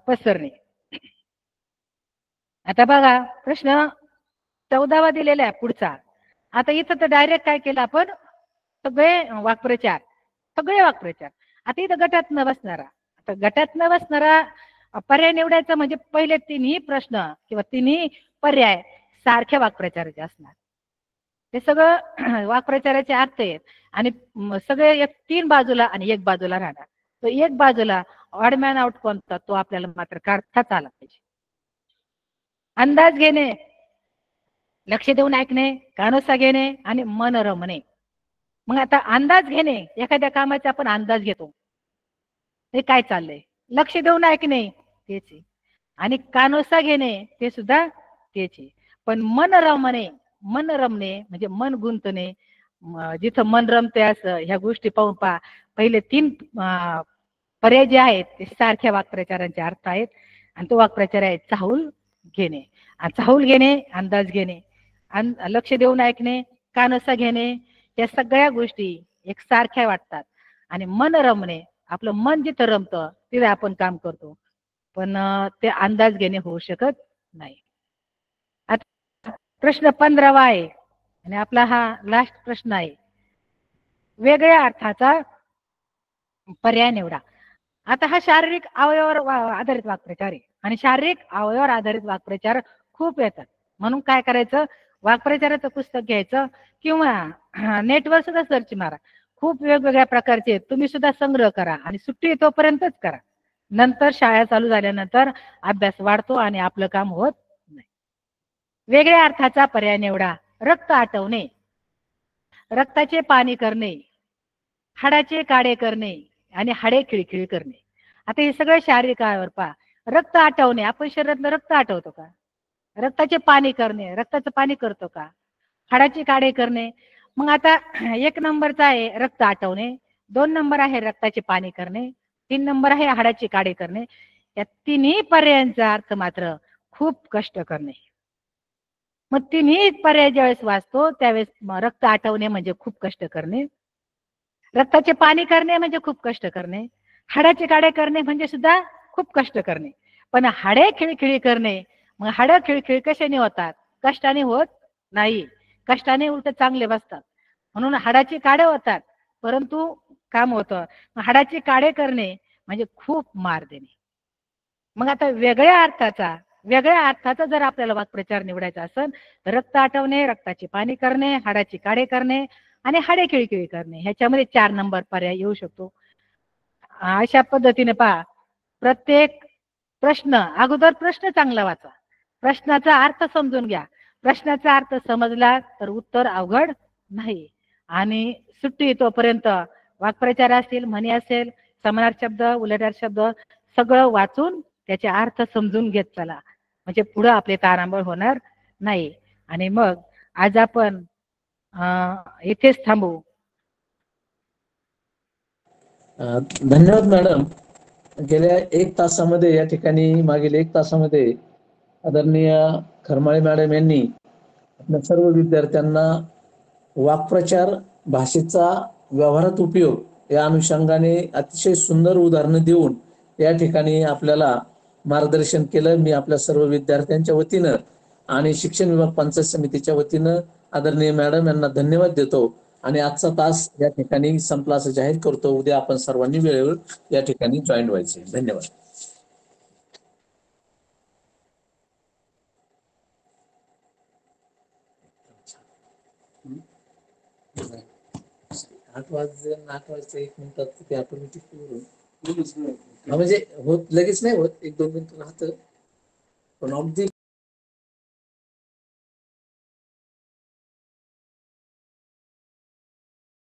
पसरणे. आता बघा प्रश्न 14वा दिलेला आहे पुढचा. आता इथं तर डायरेक्ट काय केलं आपण, सगळे वाक्प्रचार, सगळे वाक्प्रचार. आता इथं गटात न बसणारा, आता गटात न बसणारा पर्याय निवडायचा म्हणजे पहिले तिन्ही प्रश्न किंवा तिन्ही पर्याय सारख्या वाक्प्रचाराचे असणार. ते सगळं वाक्प्रचाराचे अर्थ आहेत आणि सगळे एक 3 बाजूला आणि एक बाजूला राहणार. तो एक बाजूला ऑड मॅन आउट कोणता, तो आपल्याला मात्र काढताच आला पाहिजे. अंदाज घेणे, लक्ष देऊन ऐकणे, कानोसा घेणे आणि मन रमणे. मग आता अंदाज घेणे, एखाद्या कामाचा आपण अंदाज घेतो, हे काय चाललंय, लक्ष देऊन ऐकणे तेच आहे, आणि कानोसा घेणे ते सुद्धा तेच आहे. पण मन रमणे, मन रमणे म्हणजे मन गुंतणे, जिथं मन रमते असं ह्या गोष्टी पाहून पहा. पहिले 3 पर्याय जे आहेत ते सारख्या वाक्प्रचारांचे अर्थ आहेत, आणि तो वाक्प्रचार आहे चाहूल घेणे. चाहूल घेणे, अंदाज घेणे, लक्ष देऊन ऐकणे, कानोसा घेणे, या सगळ्या गोष्टी एक सारख्या वाटतात. आणि मन रमणे, आपलं मन जिथं रमतं तिथे आपण काम करतो, पण ते अंदाज घेणे होऊ शकत नाही. आता प्रश्न 15वा आहे आणि आपला हा लास्ट प्रश्न आहे. वेगळ्या अर्थाचा पर्याय निवडा. आता हा शारीरिक अवयवावर आधारित वाक्प्रचार आहे आणि शारीरिक अवयवावर आधारित वाक्प्रचार खूप येतात. म्हणून काय करायचं, वाक्प्रचाराचं पुस्तक घ्यायचं किंवा नेटवर सुद्धा सर्च मारा. खूप वेगवेगळ्या प्रकारचे आहेत, तुम्ही सुद्धा संग्रह करा आणि सुट्टी तोपर्यंतच करा. नंतर शाळा चालू झाल्यानंतर अभ्यास वाढतो आणि आपलं काम होत नाही. वेगळ्या अर्थाचा पर्याय निवडा. रक्त आटवणे, रक्ताचे पाणी करणे, हाडाचे काडे करणे आणि हाडे खिळखिळी करणे. आता हे सगळं शारीरिक अवयवावर पहा. रक्त आटवणे, आपण शरीरातलं रक्त आटवतो का? रक्ताचे पाणी करणे, रक्ताचं पाणी करतो का? हाडाचे काडे करणे. मग आता 1 नंबरचा आहे रक्त आटवणे, 2 नंबर आहे रक्ताचे पाणी करणे, 3 नंबर आहे हाडाचे काडे करणे. या तिन्ही पर्यायांचा अर्थ मात्र खूप कष्ट करणे. मग तिन्ही पर्याय ज्यावेळेस वाचतो त्यावेळेस रक्त आटवणे म्हणजे खूप कष्ट करणे, रक्ताचे पाणी करणे म्हणजे खूप कष्ट करणे, हाडाचे काढे करणे म्हणजे सुद्धा खूप कष्ट करणे. पण हाडे खिळखिळी करणे, मग हाडं खिळखिळी कशाने होतात? कष्टाने होत नाही. कष्टाने उलट चांगले बसतात. म्हणून हाडाचे काढे होतात, परंतु काम होतं. हाडाचे काढे करणे म्हणजे खूप मार देणे. मग आता वेगळ्या अर्थाचा जर आपल्याला वाक्प्रचार निवडायचा असेल तर रक्त आटवणे, रक्ताचे पाणी करणे, हाडाची काढे करणे आणि हाडे खिळखिळी करणे, ह्याच्यामध्ये 4 नंबर पर्याय येऊ शकतो. अशा पद्धतीने पहा, प्रत्येक प्रश्न अगोदर प्रश्न चांगला वाचा, प्रश्नाचा अर्थ समजून घ्या. प्रश्नाचा अर्थ समजला तर उत्तर अवघड नाही. आणि सुट्टी तोपर्यंत वाक्प्रचार असेल, म्हणी असेल, समानार्थी शब्द, उलटार्थी शब्द सगळं वाचून त्याचे अर्थ समजून घेत चला, म्हणजे पुढे आपले तारांबळ होणार नाही. आणि मग आज आपण इथेच थांबू. धन्यवाद मॅडम. गेल्या 1 तासामध्ये या ठिकाणी मागील 1 तासामध्ये आदरणीय खरमाळे मॅडम यांनी आपल्या सर्व विद्यार्थ्यांना वाक्प्रचार भाषेचा व्यवहारात उपयोग या अनुषंगाने अतिशय सुंदर उदाहरणं देऊन या ठिकाणी आपल्याला मार्गदर्शन केलं. मी आपल्या सर्व विद्यार्थ्यांच्या वतीनं आणि शिक्षण विभाग पंचायत समितीच्या वतीनं आदरणीय मॅडम यांना धन्यवाद देतो आणि आजचा तास या ठिकाणी संपला असं जाहीर करतो. उद्या आपण सर्वांनी वेळेवर या ठिकाणी जॉईन व्हायचे. धन्यवाद. आठ वाजता 1 मिनिटात ते ऑटोमॅटिक म्हणजे होत लगेच नाही होत, 1-2 मिनिटं राहतं पण अगदी